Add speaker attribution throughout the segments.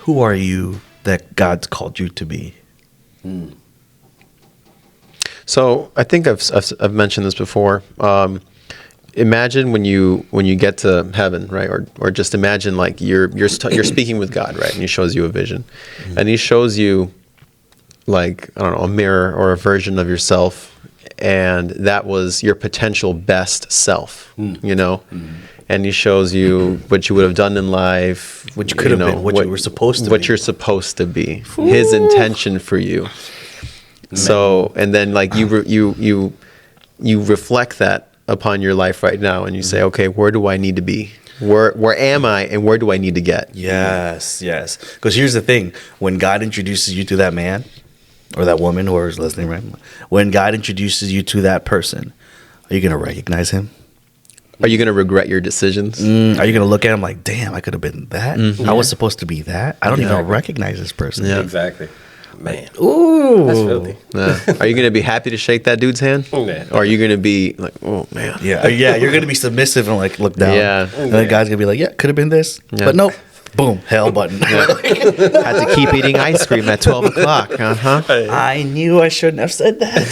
Speaker 1: who are you that God's called you to be?
Speaker 2: So I think I've mentioned this before. Imagine when you get to heaven, right? Or just imagine like you're speaking with God, right? And He shows you a vision, and He shows you like, I don't know, a mirror or a version of yourself, and that was your potential best self, you know. And He shows you what you would have done in life,
Speaker 1: What you could have been, what you were supposed to
Speaker 2: what
Speaker 1: be.
Speaker 2: you're supposed to be, His intention for you. So, and then like you reflect that upon your life right now, and you say, okay, where do I need to be? Where am I, and where do I need to get?
Speaker 1: Yes. Because here's the thing: when God introduces you to that man or that woman, whoever's listening, right? When God introduces you to that person, are you gonna recognize him?
Speaker 2: Are you gonna regret your decisions?
Speaker 1: Are you gonna look at him like, damn, I could have been that? I was supposed to be that. I don't even recognize this person.
Speaker 2: Yeah.
Speaker 3: Exactly. Man.
Speaker 1: Ooh.
Speaker 3: That's filthy.
Speaker 2: Are you gonna be happy to shake that dude's hand,
Speaker 3: Yeah.
Speaker 2: or are you gonna be like, oh man?
Speaker 1: Yeah. You're gonna be submissive and like look down.
Speaker 2: Yeah.
Speaker 1: And then God's gonna be like, yeah, could have been this, but nope. Boom, hell button.
Speaker 2: Had to keep eating ice cream at 12 o'clock.
Speaker 1: I knew I shouldn't have said that.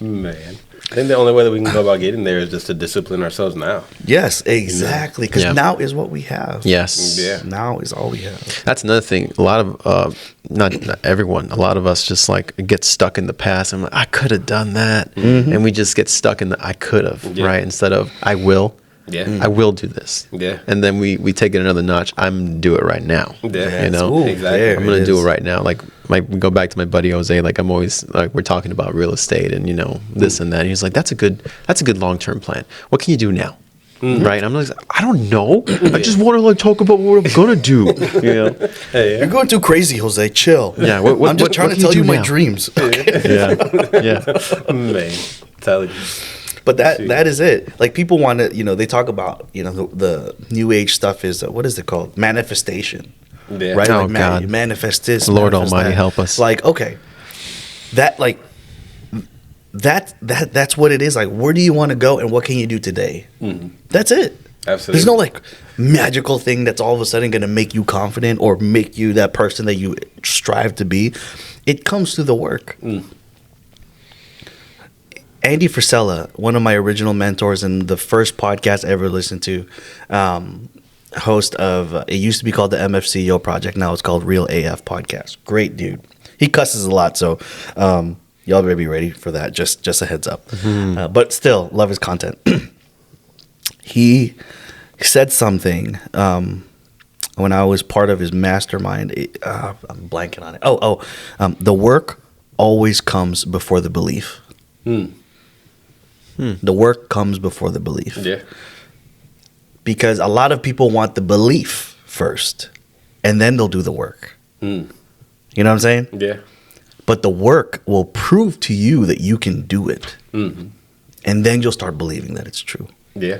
Speaker 3: Man. I think the only way that we can go about getting there is just to discipline ourselves now.
Speaker 1: Yes, exactly. Because
Speaker 2: Yeah.
Speaker 1: now is what we have.
Speaker 2: Yes.
Speaker 3: Yeah.
Speaker 1: Now is all we have.
Speaker 2: That's another thing. A lot of not everyone. A lot of us just like get stuck in the past. And like, I could have done that, and we just get stuck in the I could have,
Speaker 3: Yeah.
Speaker 2: right? Instead of I will.
Speaker 3: Yeah.
Speaker 2: I will do this.
Speaker 3: Yeah.
Speaker 2: And then we take it another notch. I'm gonna do it right now.
Speaker 3: Yeah.
Speaker 2: You know.
Speaker 1: Ooh,
Speaker 3: Exactly.
Speaker 1: there
Speaker 2: I'm gonna
Speaker 1: it
Speaker 2: do
Speaker 1: is.
Speaker 2: it right now. Like we go back to my buddy Jose. Like I'm always like we're talking about real estate and this and that. And he's like, that's a good long term plan. What can you do now? Right? And I'm like, I don't know. I just want to like talk about what I'm gonna do. You know?
Speaker 3: Hey,
Speaker 1: You're going too crazy, Jose. Chill.
Speaker 2: Yeah,
Speaker 1: I'm just trying to
Speaker 2: what can you
Speaker 1: tell you
Speaker 2: do
Speaker 1: my
Speaker 2: now?
Speaker 1: dreams.
Speaker 2: Yeah. Yeah.
Speaker 3: man. Telling you.
Speaker 1: But that is it. Like people want to, they talk about, the new age stuff is, what is it called? Manifestation.
Speaker 3: Yeah.
Speaker 1: Right?
Speaker 2: Oh,
Speaker 1: Like,
Speaker 2: God.
Speaker 1: you manifest this.
Speaker 2: Lord
Speaker 1: manifest
Speaker 2: Almighty,
Speaker 1: that.
Speaker 2: help us.
Speaker 1: Like, okay. That's what it is. Like, where do you want to go and what can you do today? That's it.
Speaker 3: Absolutely.
Speaker 1: There's no like magical thing that's all of a sudden going to make you confident or make you that person that you strive to be. It comes through the work. Andy Frisella, one of my original mentors and the first podcast I ever listened to, host of, it used to be called the MFCEO Project. Now it's called Real AF Podcast. Great dude. He cusses a lot, so y'all better be ready for that. Just a heads up. But still, love his content. He said something when I was part of his mastermind. I'm blanking on it. The work always comes before the belief. The work comes before the belief.
Speaker 3: Yeah.
Speaker 1: Because a lot of people want the belief first, and then they'll do the work. You know what I'm saying?
Speaker 3: Yeah.
Speaker 1: But the work will prove to you that you can do it. And then you'll start believing that it's true.
Speaker 3: Yeah.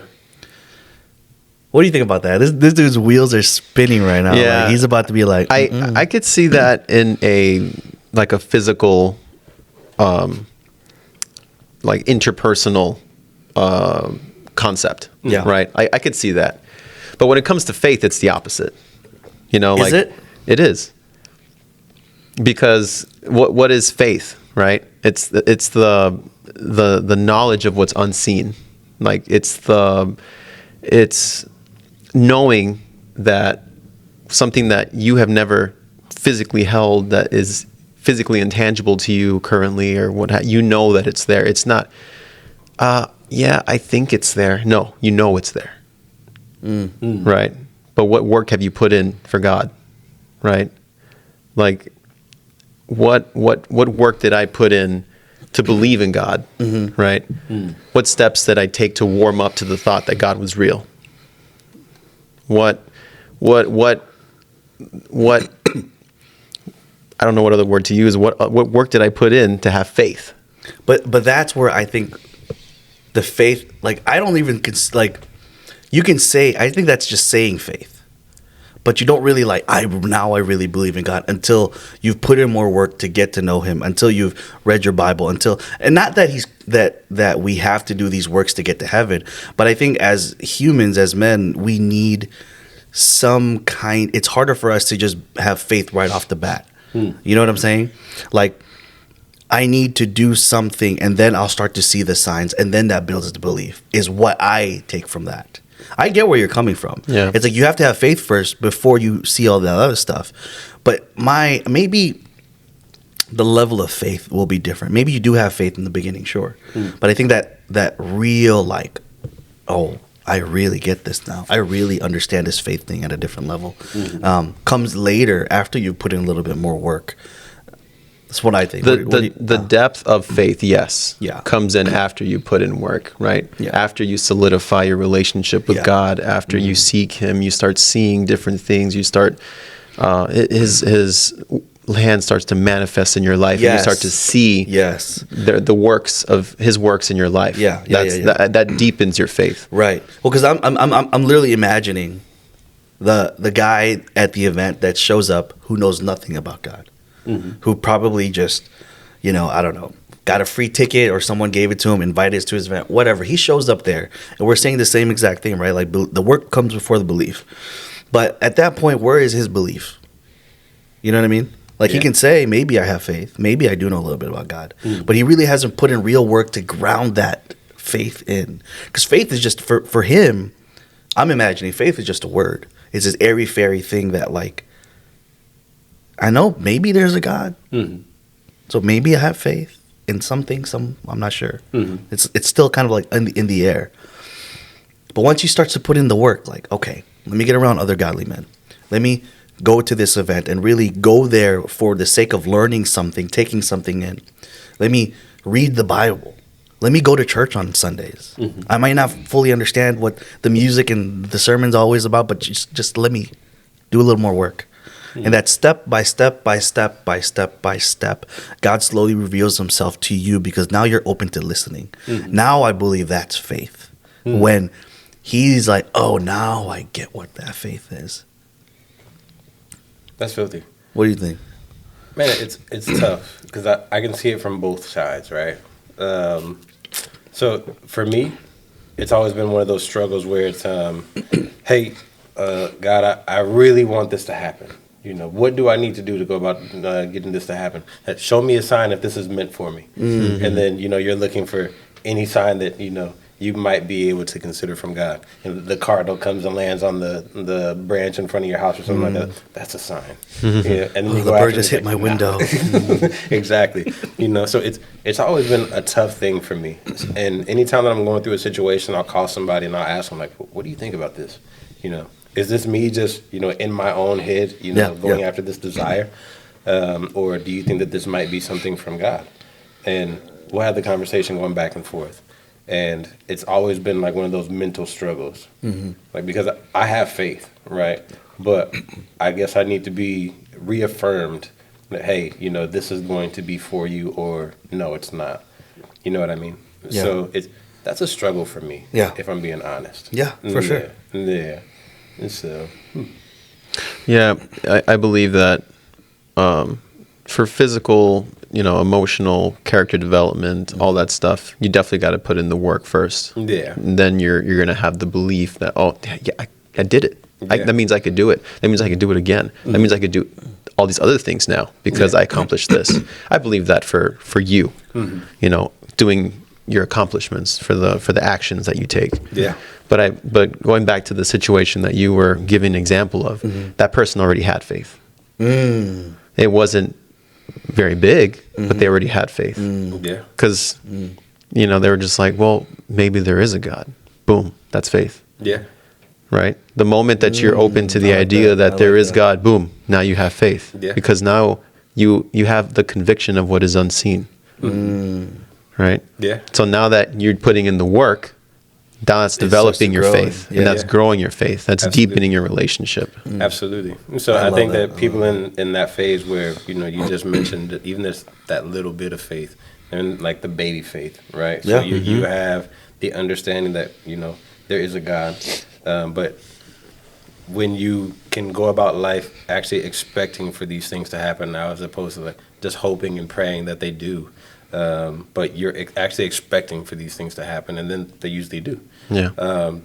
Speaker 1: What do you think about that? This dude's wheels are spinning right now.
Speaker 2: Yeah.
Speaker 1: Like, he's about to be like,
Speaker 2: I could see that in a physical like interpersonal concept.
Speaker 1: Yeah.
Speaker 2: Right. I could see that. But when it comes to faith, it's the opposite.
Speaker 1: Is it?
Speaker 2: It is. Because what is faith, right? It's the knowledge of what's unseen. Like it's knowing that something that you have never physically held, that is physically intangible to you currently, or that it's there. It's not, yeah, I think it's there. No, you know it's there. Right? But what work have you put in for God? Right? Like, what work did I put in to believe in God? Right? What steps did I take to warm up to the thought that God was real? What I don't know what other word to use. What work did I put in to have faith?
Speaker 1: But that's where I think the faith, like, I don't even, like, you can say, I think that's just saying faith. But you don't really like, I really believe in God until you've put in more work to get to know him, until you've read your Bible, and not that that we have to do these works to get to heaven. But I think as humans, as men, we need it's harder for us to just have faith right off the bat. You know what I'm saying? Like, I need to do something, and then I'll start to see the signs, and then that builds the belief, is what I take from that. I get where you're coming from.
Speaker 2: Yeah.
Speaker 1: It's like you have to have faith first before you see all that other stuff. But maybe the level of faith will be different. Maybe you do have faith in the beginning, sure. But I think that real, like, oh, I really get this now. I really understand this faith thing at a different level. Comes later after you put in a little bit more work. That's what I think.
Speaker 2: The depth of faith, yes,
Speaker 1: Yeah.
Speaker 2: comes in after you put in work, right?
Speaker 1: Yeah.
Speaker 2: After you solidify your relationship with
Speaker 1: Yeah.
Speaker 2: God, after you seek Him, you start seeing different things. You start His hand starts to manifest in your life, and you start to see
Speaker 1: Yes.
Speaker 2: the works of His works in your life.
Speaker 1: Yeah.
Speaker 2: That deepens your faith.
Speaker 1: Right. Well, because I'm literally imagining the guy at the event that shows up who knows nothing about God, who probably just, I don't know, got a free ticket or someone gave it to him, invited us to his event, whatever. He shows up there, and we're saying the same exact thing, right? Like the work comes before the belief. But at that point, where is his belief? You know what I mean? Like he can say, maybe I have faith, maybe I do know a little bit about God, but he really hasn't put in real work to ground that faith in. Because faith is just for him. I'm imagining faith is just a word. It's this airy fairy thing that, like, I know maybe there's a God, so maybe I have faith in something. I'm not sure. It's still kind of like in the air. But once you start to put in the work, like, okay, let me get around other godly men. Let me go to this event and really go there for the sake of learning something, taking something in. Let me read the Bible. Let me go to church on Sundays. I might not fully understand what the music and the sermon's always about, but just let me do a little more work. And that step by step by step by step by step, God slowly reveals himself to you because now you're open to listening. Now I believe that's faith. When he's like, oh, now I get what that faith is.
Speaker 3: That's filthy.
Speaker 1: What do you think?
Speaker 3: Man, it's tough because I can see it from both sides, right? So for me, it's always been one of those struggles where it's, hey, God, I really want this to happen. What do I need to do to go about getting this to happen? Show me a sign if this is meant for me. And then, you're looking for any sign that, you might be able to consider from God. And the cardinal comes and lands on the branch in front of your house or something like that. That's a sign. And then you
Speaker 1: The
Speaker 3: go
Speaker 1: bird
Speaker 3: after
Speaker 1: just hit my window.
Speaker 3: Exactly. So it's always been a tough thing for me. And anytime that I'm going through a situation, I'll call somebody and I'll ask them, like, what do you think about this? Is this me just, in my own head, going after this desire? Or do you think that this might be something from God? And we'll have the conversation going back and forth. And it's always been like one of those mental struggles. Like, because I have faith, right? But I guess I need to be reaffirmed that, hey, this is going to be for you, or no, it's not. You know what I mean?
Speaker 1: Yeah.
Speaker 3: So that's a struggle for me, if I'm being honest.
Speaker 1: Yeah, for sure.
Speaker 3: Yeah. And so,
Speaker 2: Yeah, I believe that for physical, emotional, character development, all that stuff, you definitely got to put in the work first.
Speaker 3: Yeah.
Speaker 2: And then you're going to have the belief that, oh, yeah, I did it.
Speaker 3: Yeah.
Speaker 2: That means I could do it. That means I could do it again. That means I could do all these other things now because I accomplished this. I believe that for you, doing your accomplishments, for the actions that you take.
Speaker 3: Yeah.
Speaker 2: But going back to the situation that you were giving an example of, that person already had faith. It wasn't very big, but they already had faith.
Speaker 3: Yeah.
Speaker 2: Because, they were just like, well, maybe there is a God. Boom, that's faith.
Speaker 3: Yeah.
Speaker 2: Right? The moment that you're open to the idea that there is God, boom, now you have faith.
Speaker 3: Yeah.
Speaker 2: Because now you have the conviction of what is unseen. Right?
Speaker 3: Yeah.
Speaker 2: So now that you're putting in the work, that's developing your
Speaker 1: growing.
Speaker 2: faith.
Speaker 1: Yeah.
Speaker 2: And that's growing your faith. That's
Speaker 3: Absolutely.
Speaker 2: deepening your relationship.
Speaker 3: Absolutely. So
Speaker 1: I
Speaker 3: I think
Speaker 1: love
Speaker 3: that people in that phase where, you just mentioned that even that little bit of faith and like the baby faith, right? So
Speaker 1: Yeah.
Speaker 3: you have the understanding that, there is a God. But when you can go about life actually expecting for these things to happen now, as opposed to like just hoping and praying that they do, but you're actually expecting for these things to happen, and then they usually do.
Speaker 2: Yeah.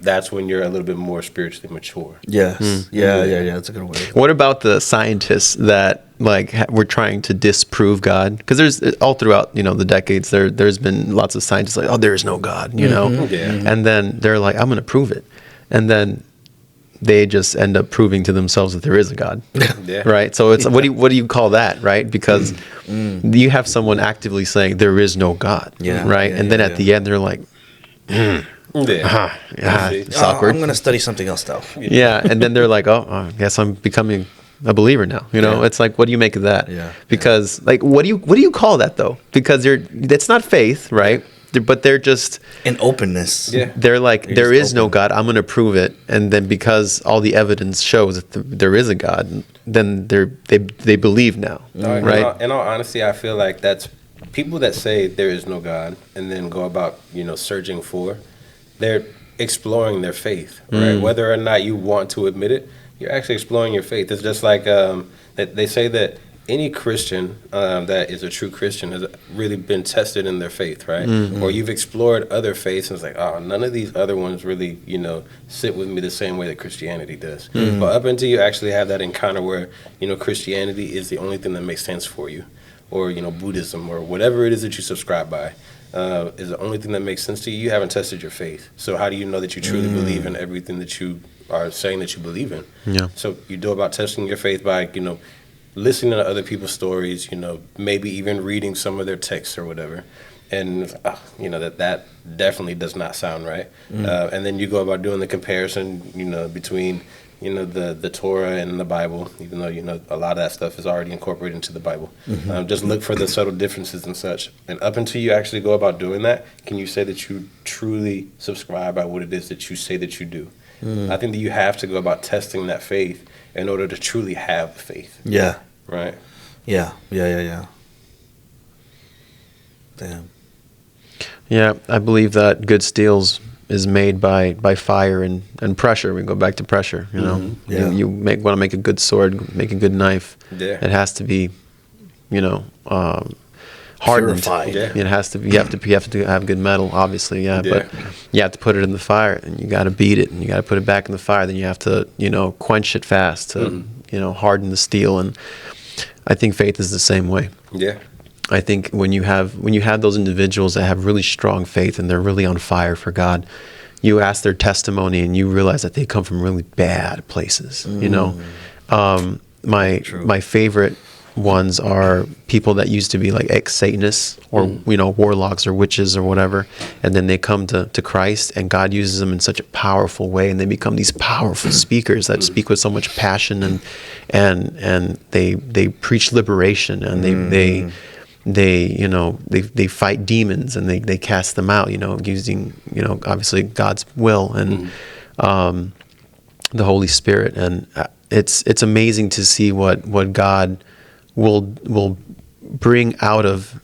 Speaker 3: That's when you're a little bit more spiritually mature.
Speaker 1: Yes. Yeah. That's a good way.
Speaker 2: What about the scientists that like were trying to disprove God? Because there's all throughout the decades there's been lots of scientists like, oh, there is no God,
Speaker 3: Yeah.
Speaker 2: and then they're like, I'm going to prove it, and then they just end up proving to themselves that there is a God.
Speaker 3: Yeah.
Speaker 2: Right. So it's what do you call that, right? Because you have someone actively saying there is no God.
Speaker 1: Yeah.
Speaker 2: Right.
Speaker 1: Yeah,
Speaker 2: and then
Speaker 1: yeah,
Speaker 2: at the end they're like,
Speaker 3: Yeah.
Speaker 2: it's awkward.
Speaker 1: I'm gonna study something else though.
Speaker 2: Yeah, and then they're like, "Oh, I guess I'm becoming a believer now."
Speaker 1: Yeah.
Speaker 2: It's like, what do you make of that?
Speaker 1: Yeah.
Speaker 2: Because like, what do you call that though? Because that's not faith, right? But they're just
Speaker 1: An openness.
Speaker 3: Yeah.
Speaker 2: they're like,
Speaker 1: You're
Speaker 2: there
Speaker 1: just
Speaker 2: is no
Speaker 1: open.
Speaker 2: God. I'm going to prove it, and then because all the evidence shows that there is a God, then they believe now, right?
Speaker 3: In all honesty, I feel like that's people that say there is no God and then go about searching for. They're exploring their faith, right? Whether or not you want to admit it, you're actually exploring your faith. It's just like that they say that any Christian that is a true Christian has really been tested in their faith, right? Or you've explored other faiths and it's like, oh, none of these other ones really, sit with me the same way that Christianity does. But up until you actually have that encounter where, Christianity is the only thing that makes sense for you, or, Buddhism or whatever it is that you subscribe by, is the only thing that makes sense to you, you haven't tested your faith. So how do you know that you truly believe in everything that you are saying that you believe in?
Speaker 2: Yeah.
Speaker 3: So you do about testing your faith by, listening to other people's stories, maybe even reading some of their texts or whatever. And, that definitely does not sound right. And then you go about doing the comparison, between, the Torah and the Bible, even though, a lot of that stuff is already incorporated into the Bible. Just look for the subtle differences and such. And up until you actually go about doing that, can you say that you truly subscribe by what it is that you say that you do? I think that you have to go about testing that faith in order to truly have faith.
Speaker 1: Yeah.
Speaker 3: Right.
Speaker 1: Yeah. Damn.
Speaker 2: Yeah, I believe that good steels is made by fire and pressure. We go back to pressure,
Speaker 1: Yeah.
Speaker 2: You want to make a good sword, make a good knife.
Speaker 3: Yeah.
Speaker 2: It has to be, hardened.
Speaker 1: Purified.
Speaker 3: Yeah.
Speaker 2: It has to be. You have to have good metal, obviously. Yeah,
Speaker 3: Yeah.
Speaker 2: but you have to put it in the fire, and you got to beat it, and you got to put it back in the fire. Then you have to, quench it fast to, harden the steel. And I think faith is the same way.
Speaker 3: Yeah.
Speaker 2: I think when you have those individuals that have really strong faith and they're really on fire for God, you ask their testimony and you realize that they come from really bad places. My favorite ones are people that used to be like ex-Satanists or warlocks or witches or whatever, and then they come to Christ and God uses them in such a powerful way and they become these powerful speakers that speak with so much passion and they preach liberation and they fight demons and they cast them out, using obviously God's will and the Holy Spirit, and it's amazing to see what God will bring out of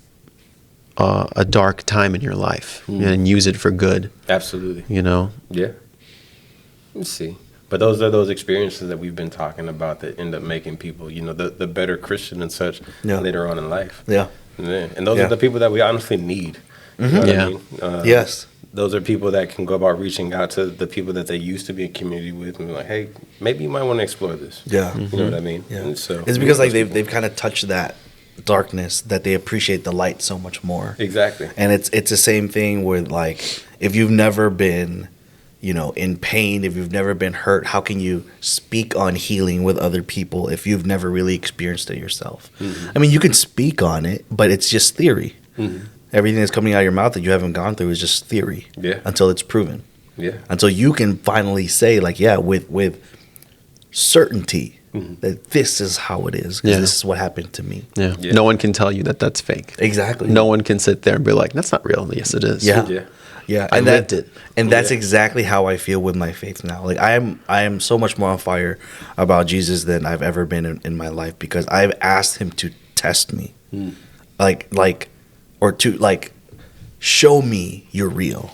Speaker 2: a dark time in your life and use it for good.
Speaker 3: Absolutely. Yeah. Let's see. But those are those experiences that we've been talking about that end up making people, the better Christian and such later on in life.
Speaker 1: Yeah.
Speaker 3: Yeah. And those are the people that we honestly need. You know what I mean?
Speaker 1: Yes.
Speaker 3: Those are people that can go about reaching out to the people that they used to be in community with and be like, hey, maybe you might want to explore this.
Speaker 1: Yeah.
Speaker 3: You know what I mean?
Speaker 1: Yeah.
Speaker 3: And so
Speaker 1: It's because like they've kind of touched that darkness that they appreciate the light so much more.
Speaker 3: Exactly.
Speaker 1: And it's the same thing with like if you've never been, in pain, if you've never been hurt, how can you speak on healing with other people if you've never really experienced it yourself? I mean, you can speak on it, but it's just theory. Everything that's coming out of your mouth that you haven't gone through is just theory.
Speaker 3: Yeah.
Speaker 1: Until it's proven.
Speaker 3: Yeah.
Speaker 1: Until you can finally say like, yeah, with certainty that this is how it is. 'Cause this is what happened to me.
Speaker 2: Yeah.
Speaker 3: Yeah.
Speaker 2: No one can tell you that that's fake.
Speaker 1: Exactly.
Speaker 2: No one can sit there and be like, that's not real. Yes, it is.
Speaker 1: Yeah.
Speaker 3: Yeah.
Speaker 1: Yeah,
Speaker 2: I
Speaker 1: and
Speaker 2: lived it.
Speaker 1: and that's
Speaker 3: Yeah.
Speaker 1: exactly how I feel with my faith now. Like I am so much more on fire about Jesus than I've ever been in my life because I've asked him to test me, or to show me you're real.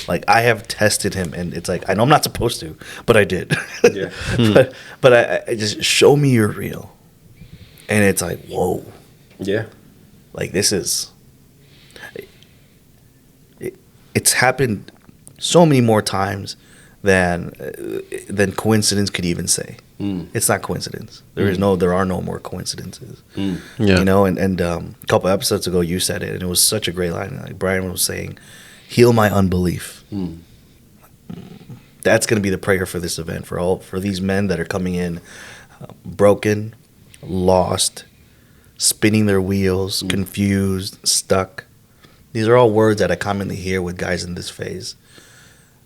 Speaker 1: Like I have tested him, and it's like I know I'm not supposed to, but I did.
Speaker 3: Yeah.
Speaker 1: but I just show me you're real, and it's like whoa,
Speaker 3: Yeah.
Speaker 1: like this is it's happened so many more times than coincidence could even say. It's not coincidence. There are no more coincidences.
Speaker 2: Yeah.
Speaker 1: You know, and a couple episodes ago you said it, and it was such a great line. Like Brian was saying, "Heal my unbelief." That's going to be the prayer for this event, for these men that are coming in broken, lost, spinning their wheels, confused, stuck. These are all words that I commonly hear with guys in this phase.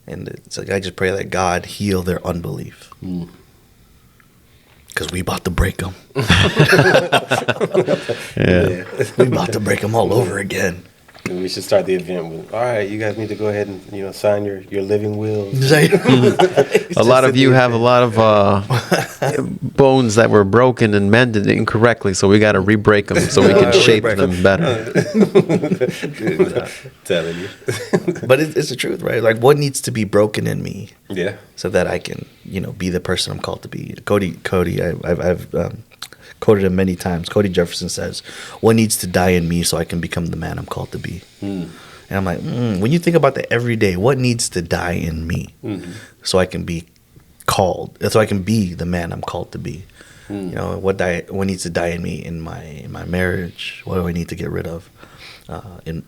Speaker 1: And it's like, I just pray that God heal their unbelief. Because we about to break them.
Speaker 2: Yeah.
Speaker 1: We about to break them all over again.
Speaker 3: We should start the event with, all right, you guys need to go ahead and, you know, sign your living wills.
Speaker 2: A lot of you have a lot of bones that were broken and mended incorrectly, so we got to re-break them so we can shape them better.
Speaker 3: Telling you.
Speaker 1: But it's the truth, right? Like, what needs to be broken in me
Speaker 3: Yeah.
Speaker 1: so that I can, you know, be the person I'm called to be? Cody, I've quoted him many times. Cody Jefferson says, "What needs to die in me so I can become the man I'm called to be?" And I'm like, when you think about that every day, what needs to die in me so I can be called, so I can be the man I'm called to be? You know, what needs to die in me in my marriage? What do I need to get rid of?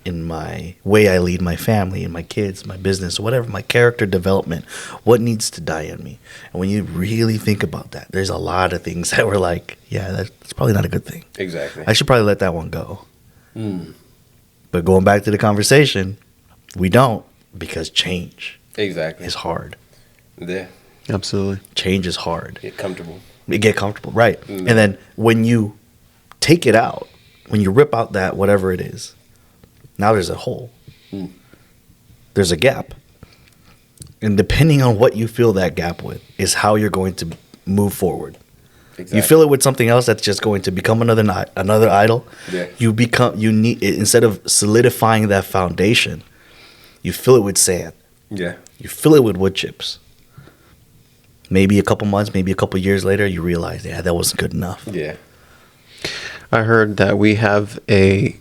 Speaker 1: In my way I lead my family, in my kids, my business, whatever, my character development, what needs to die in me? And when you really think about that, there's a lot of things that were like, yeah, that's probably not a good thing.
Speaker 3: Exactly.
Speaker 1: I should probably let that one go. But going back to the conversation, we don't, because change
Speaker 3: Exactly.
Speaker 1: is hard.
Speaker 3: Yeah.
Speaker 2: Absolutely.
Speaker 1: Change is hard.
Speaker 3: Get comfortable.
Speaker 1: Get comfortable, right? And then when you take it out, when you rip out that whatever it is, now there's a hole. There's a gap. And depending on what you fill that gap with is how you're going to move forward.
Speaker 3: Exactly.
Speaker 1: You fill it with something else that's just going to become another idol.
Speaker 3: Yeah.
Speaker 1: You need, instead of solidifying that foundation, you fill it with sand.
Speaker 3: Yeah.
Speaker 1: You fill it with wood chips. Maybe a couple months, maybe a couple years later, you realize, yeah, that wasn't good enough.
Speaker 3: Yeah.
Speaker 2: I heard that we have a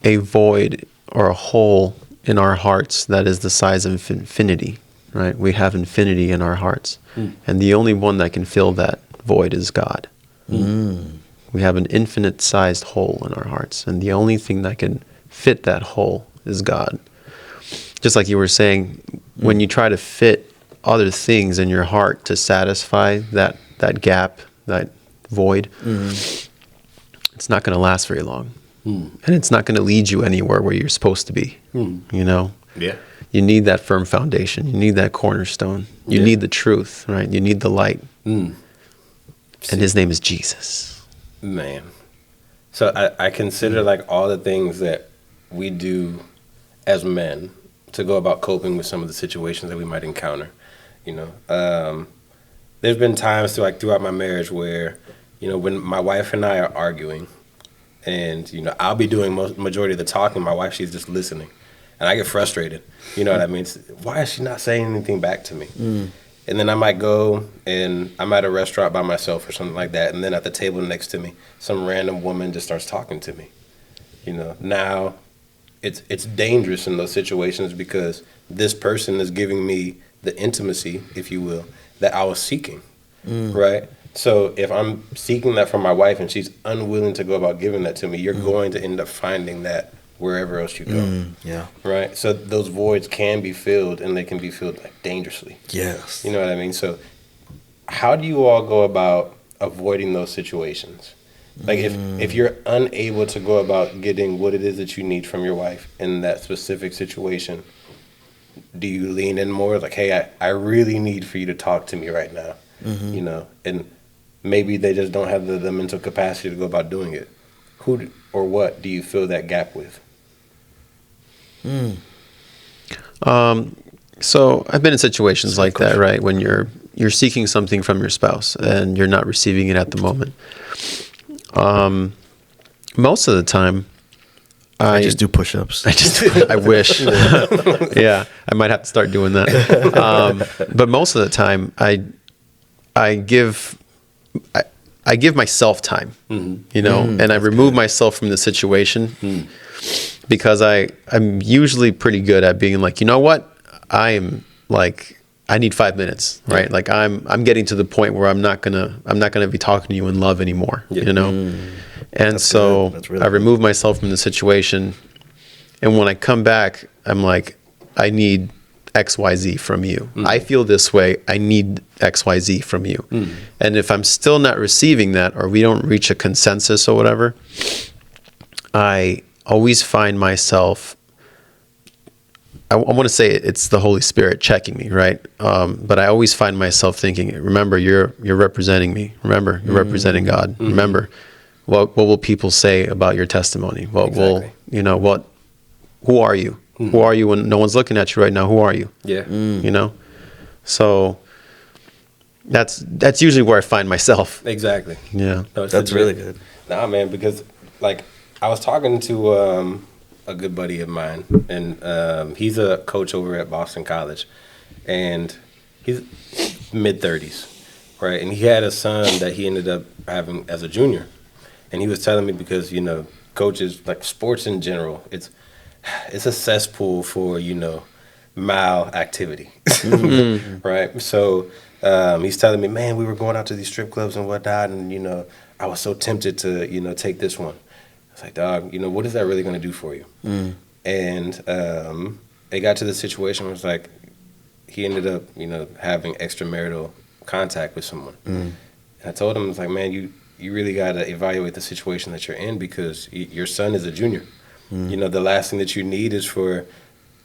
Speaker 2: void or a hole in our hearts that is the size of infinity, right? We have infinity in our hearts. And the only one that can fill that void is God. We have an infinite sized hole in our hearts. And the only thing that can fit that hole is God. Just like you were saying, when you try to fit other things in your heart to satisfy that gap, that void, it's not going to last very long. And it's not going to lead you anywhere where you're supposed to be. You know?
Speaker 3: Yeah.
Speaker 2: You need that firm foundation. You need that cornerstone. You need the truth, right? You need the light. And his name is Jesus.
Speaker 3: Man. So I consider like all the things that we do as men to go about coping with some of the situations that we might encounter. You know, there's been times throughout my marriage where, you know, when my wife and I are arguing, and you know, I'll be doing majority of the talking. My wife, she's just listening, and I get frustrated. You know what I mean? Why is she not saying anything back to me? And then I might go and I'm at a restaurant by myself or something like that, and then at the table next to me, some random woman just starts talking to me. You know, now it's dangerous in those situations because this person is giving me the intimacy, if you will, that I was seeking, right? So if I'm seeking that from my wife and she's unwilling to go about giving that to me, you're going to end up finding that wherever else you go.
Speaker 1: Yeah.
Speaker 3: Right? So those voids can be filled, and they can be filled like dangerously.
Speaker 1: Yes.
Speaker 3: You know what I mean? So how do you all go about avoiding those situations? Like if you're unable to go about getting what it is that you need from your wife in that specific situation, do you lean in more like, hey, I really need for you to talk to me right now? You know, and maybe they just don't have the mental capacity to go about doing it. Who or what do you fill that gap with?
Speaker 2: So I've been in situations like that, right? When you're seeking something from your spouse and you're not receiving it at the moment. Most of the time,
Speaker 1: I just do push-ups.
Speaker 2: I wish. Yeah, I might have to start doing that. But most of the time, I give myself time, you know, and I remove myself from the situation. because I'm usually pretty good at being like, you know what, I'm like, I need 5 minutes, right? Like I'm getting to the point where I'm not gonna be talking to you in love anymore, you know. And
Speaker 1: That's
Speaker 2: so
Speaker 1: good. That's really
Speaker 2: I remove myself from the situation, and when I come back, I'm like, I need XYZ from you. I feel this way. I need XYZ from you. And if I'm still not receiving that, or we don't reach a consensus or whatever, I always find myself, I want to say it's the Holy Spirit checking me, right? But I always find myself thinking, remember, you're representing me. Remember, you're representing God. Remember, what will people say about your testimony? What will, who are you? Who are you when no one's looking at you right now? Who are you?
Speaker 3: Yeah.
Speaker 2: You know? So that's usually where I find myself.
Speaker 3: Exactly.
Speaker 2: Yeah.
Speaker 3: No, it's
Speaker 1: That's
Speaker 3: legit.
Speaker 1: really good.
Speaker 3: Nah, man, because like I was talking to a good buddy of mine, and he's a coach over at Boston College, and he's mid-30s, right? And he had a son that he ended up having as a junior, and he was telling me because coaches, like sports in general, it's a cesspool for mal activity, right? So he's telling me, man, we were going out to these strip clubs and whatnot, and I was so tempted to take this one. I was like, dog, what is that really going to do for you? And it got to the situation where it's like he ended up having extramarital contact with someone. And I told him, I was like, man, you really got to evaluate the situation that you're in, because your son is a junior. The last thing that you need is for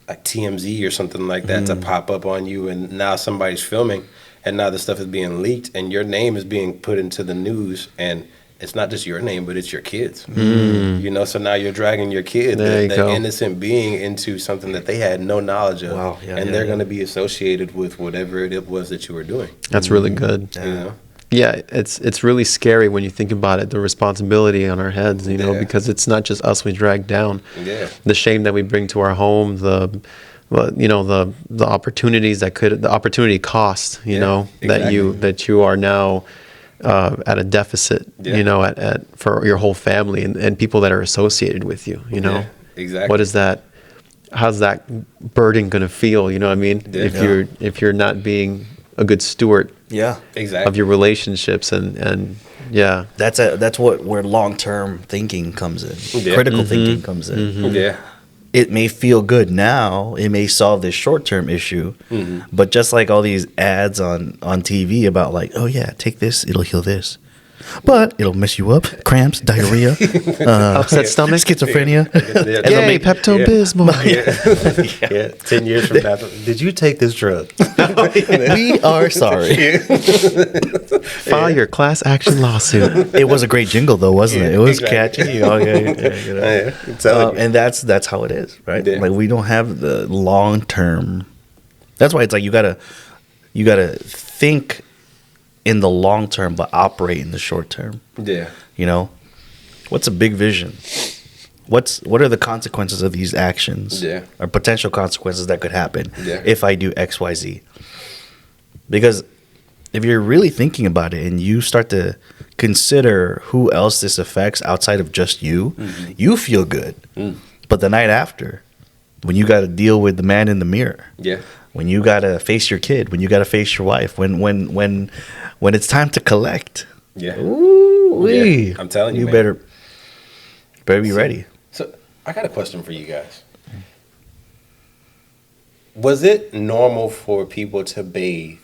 Speaker 3: like TMZ or something like that to pop up on you, and now somebody's filming, and now the stuff is being leaked, and your name is being put into the news, and it's not just your name, but it's your kids. So now you're dragging your kid, the innocent being, into something that they had no knowledge of.
Speaker 1: Wow, yeah,
Speaker 3: and
Speaker 1: yeah,
Speaker 3: they're
Speaker 1: yeah.
Speaker 3: going to be associated with whatever it was that you were doing.
Speaker 2: That's really good. Yeah, it's really scary when you think about it, the responsibility on our heads, because it's not just us we drag down.
Speaker 3: Yeah.
Speaker 2: The shame that we bring to our home, the opportunities the opportunity cost,
Speaker 3: exactly.
Speaker 2: that you are now at a deficit, at for your whole family and people that are associated with you,
Speaker 3: Yeah, exactly.
Speaker 2: What is that? How's that burden going to feel? You know what I mean?
Speaker 3: Yeah.
Speaker 2: If you're not being a good steward
Speaker 1: Yeah.
Speaker 3: Exactly.
Speaker 2: of your relationships and yeah.
Speaker 1: That's where long-term thinking comes in.
Speaker 3: Yeah.
Speaker 1: Critical thinking comes in.
Speaker 3: Yeah.
Speaker 1: It may feel good now. It may solve this short-term issue. But just like all these ads on TV about like, oh yeah, take this, it'll heal this. But it'll mess you up. Cramps, diarrhea,
Speaker 2: Upset stomach.
Speaker 1: schizophrenia.
Speaker 2: Yay, Pepto-Bismol.
Speaker 3: Yeah. 10 years from now, did you take this drug?
Speaker 1: We are sorry.
Speaker 2: File your class action lawsuit.
Speaker 1: It was a great jingle though, wasn't it? It was
Speaker 3: exactly.
Speaker 1: catchy. Okay,
Speaker 3: Yeah, I'm telling you.
Speaker 1: And that's how it is, right?
Speaker 3: Yeah.
Speaker 1: Like we don't have the long term. That's why it's like you gotta think in the long term, but operate in the short term.
Speaker 3: Yeah.
Speaker 1: What's a big vision? What are the consequences of these actions?
Speaker 3: Yeah.
Speaker 1: Or potential consequences that could happen
Speaker 3: Yeah.
Speaker 1: if I do X, Y, Z? Because if you're really thinking about it and you start to consider who else this affects outside of just you, you feel good. But the night after, when you got to deal with the man in the mirror,
Speaker 3: Yeah.
Speaker 1: when you got to face your kid, when you got to face your wife, when it's time to collect,
Speaker 3: Yeah.
Speaker 1: ooh-wee,
Speaker 3: Yeah, I'm telling you,
Speaker 1: you
Speaker 3: man.
Speaker 1: better be ready.
Speaker 3: So I got a question for you guys. Was it normal for people to bathe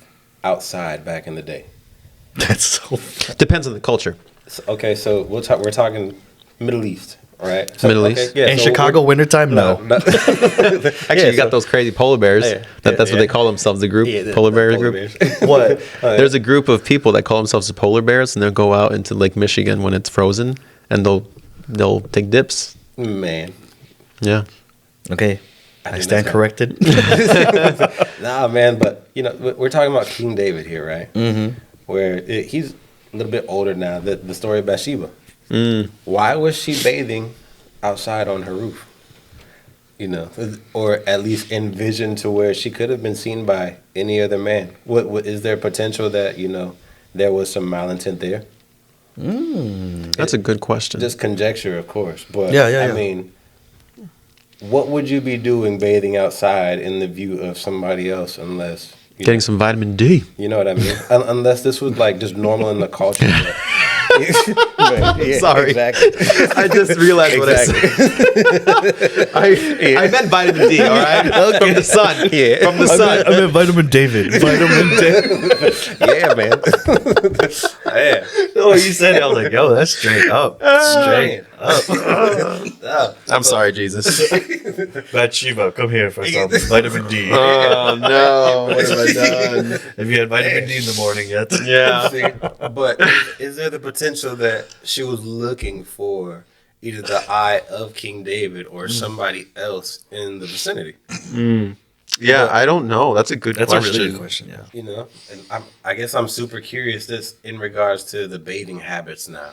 Speaker 3: outside back in the day?
Speaker 1: That's so.
Speaker 2: Depends on the culture.
Speaker 3: Okay, so we're talking Middle East, right? So,
Speaker 2: Middle East?
Speaker 1: In Chicago, wintertime, no.
Speaker 2: Actually, you got those crazy polar bears.
Speaker 3: Yeah.
Speaker 2: That's what
Speaker 3: Yeah.
Speaker 2: they call themselves, the group,
Speaker 3: the
Speaker 2: polar bear
Speaker 3: polar
Speaker 2: group.
Speaker 3: bears.
Speaker 1: What?
Speaker 2: There's a group of people that call themselves the polar bears, and they'll go out into Lake Michigan when it's frozen, and they'll take dips.
Speaker 3: Man.
Speaker 2: Yeah.
Speaker 1: Okay,
Speaker 3: I
Speaker 1: I
Speaker 3: think
Speaker 1: stand
Speaker 3: that's
Speaker 1: corrected.
Speaker 3: Nah, man, but we're talking about King David here, right? Mm-hmm. Where he's a little bit older now. The story of Bathsheba. Why was she bathing outside on her roof? Or at least envisioned to where she could have been seen by any other man. What is there potential that there was some malintent there?
Speaker 2: That's a good question.
Speaker 3: Just conjecture, of course, but
Speaker 1: Yeah.
Speaker 3: I mean, what would you be doing bathing outside in the view of somebody else unless
Speaker 2: Getting some vitamin D.
Speaker 3: you know what I mean? Unless this was like just normal in the culture. Yeah,
Speaker 2: Sorry.
Speaker 3: exactly.
Speaker 2: I just realized what I said. I meant vitamin D, all right? From the sun.
Speaker 3: Yeah.
Speaker 2: From the sun.
Speaker 1: I meant vitamin David. Vitamin David.
Speaker 3: Yeah, man. Yeah.
Speaker 1: Oh, you said it. I was like, yo, that's straight up. Straight up.
Speaker 2: I'm sorry, Jesus.
Speaker 1: Bathsheba, come here for some vitamin D.
Speaker 2: Oh, no. What have I done?
Speaker 1: Have you had vitamin D in the morning yet?
Speaker 2: Yeah.
Speaker 3: See, but is there the potential that she was looking for either the eye of King David or somebody else in the vicinity?
Speaker 2: Yeah, I don't know. That's a good
Speaker 1: That's
Speaker 2: question.
Speaker 1: a really good question, yeah.
Speaker 3: You know, and I guess I'm super curious this in regards to the bathing habits now.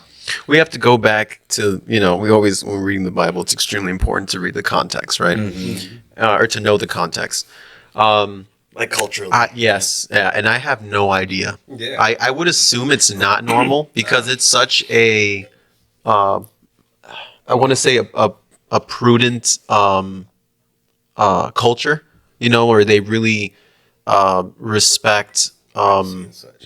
Speaker 2: We have to go back to, we always, when we're reading the Bible, it's extremely important to read the context, right? Or to know the context.
Speaker 1: Like culturally.
Speaker 2: Yes. Yeah. And I have no idea.
Speaker 3: Yeah.
Speaker 2: I would assume it's not normal because it's such I want to say a prudent culture, where they really respect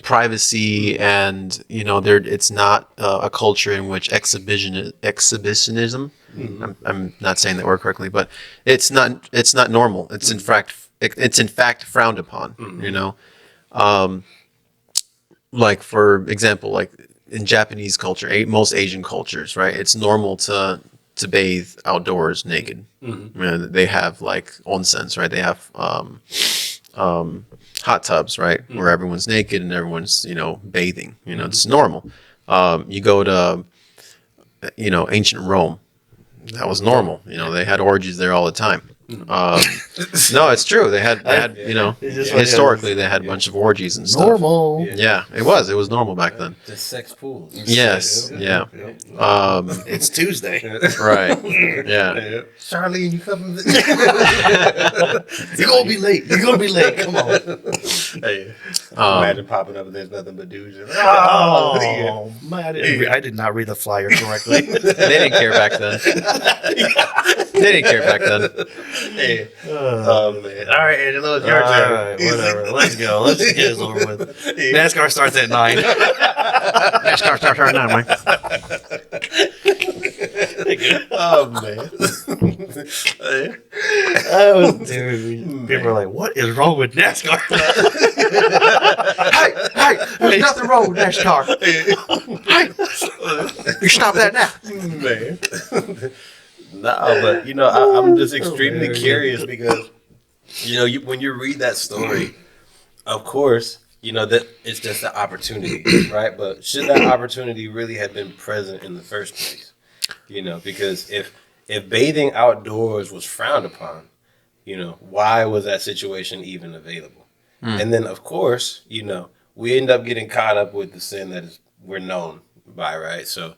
Speaker 2: privacy and, it's not a culture in which exhibitionism. I'm not saying that word correctly, but it's not normal. It's in fact frowned upon, like for example, like in Japanese culture, most Asian cultures, right? It's normal to bathe outdoors naked. They have like onsens, right? They have hot tubs, right? Where everyone's naked and everyone's, bathing, it's normal. You go to, ancient Rome, that was normal. They had orgies there all the time. No, it's true. They had historically they had a bunch of orgies and stuff.
Speaker 1: Normal.
Speaker 2: Yeah, it was normal back then.
Speaker 3: The sex pools.
Speaker 2: Yes, yeah.
Speaker 1: It's Tuesday.
Speaker 2: Right. Yeah.
Speaker 3: Charlie, you coming?
Speaker 1: You're gonna be late. You're gonna be late. Come on.
Speaker 3: Hey, imagine popping up and there's nothing but dudes.
Speaker 1: Oh, man. I did not read the flyer correctly.
Speaker 2: They didn't care back then. They didn't care back then.
Speaker 3: Hey. Oh man! All right, Angelo, it's your
Speaker 1: All
Speaker 3: turn.
Speaker 1: right, whatever. Let's go. Let's just get this over with. NASCAR starts at 9. NASCAR starts at 9, man.
Speaker 3: Oh man!
Speaker 1: Dude, people are like, what is wrong with NASCAR?
Speaker 2: Hey, there's nothing wrong with NASCAR. Hey, you stop that now.
Speaker 3: Man. No, but I'm just extremely curious because when you read that story, of course, that it's just an opportunity, right? But should that opportunity really have been present in the first place? Because if bathing outdoors was frowned upon, why was that situation even available? And then, of course, we end up getting caught up with the sin that we're known by, right? So,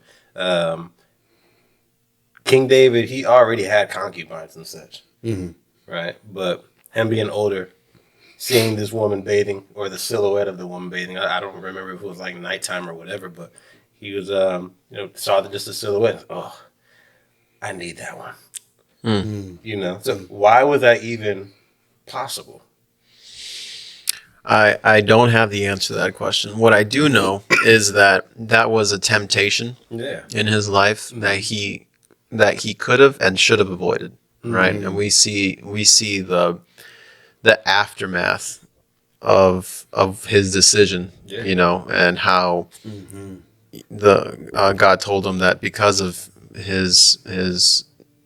Speaker 3: King David, he already had concubines and such, right? But him being older, seeing this woman bathing or the silhouette of the woman bathing, I don't remember if it was like nighttime or whatever, but he was, saw just the silhouette. Oh, I need that one. So why was that even possible?
Speaker 2: I don't have the answer to that question. What I do know is that was a temptation in his life that he could have and should have avoided, right? And we see the aftermath of his decision, and how God told him that because of his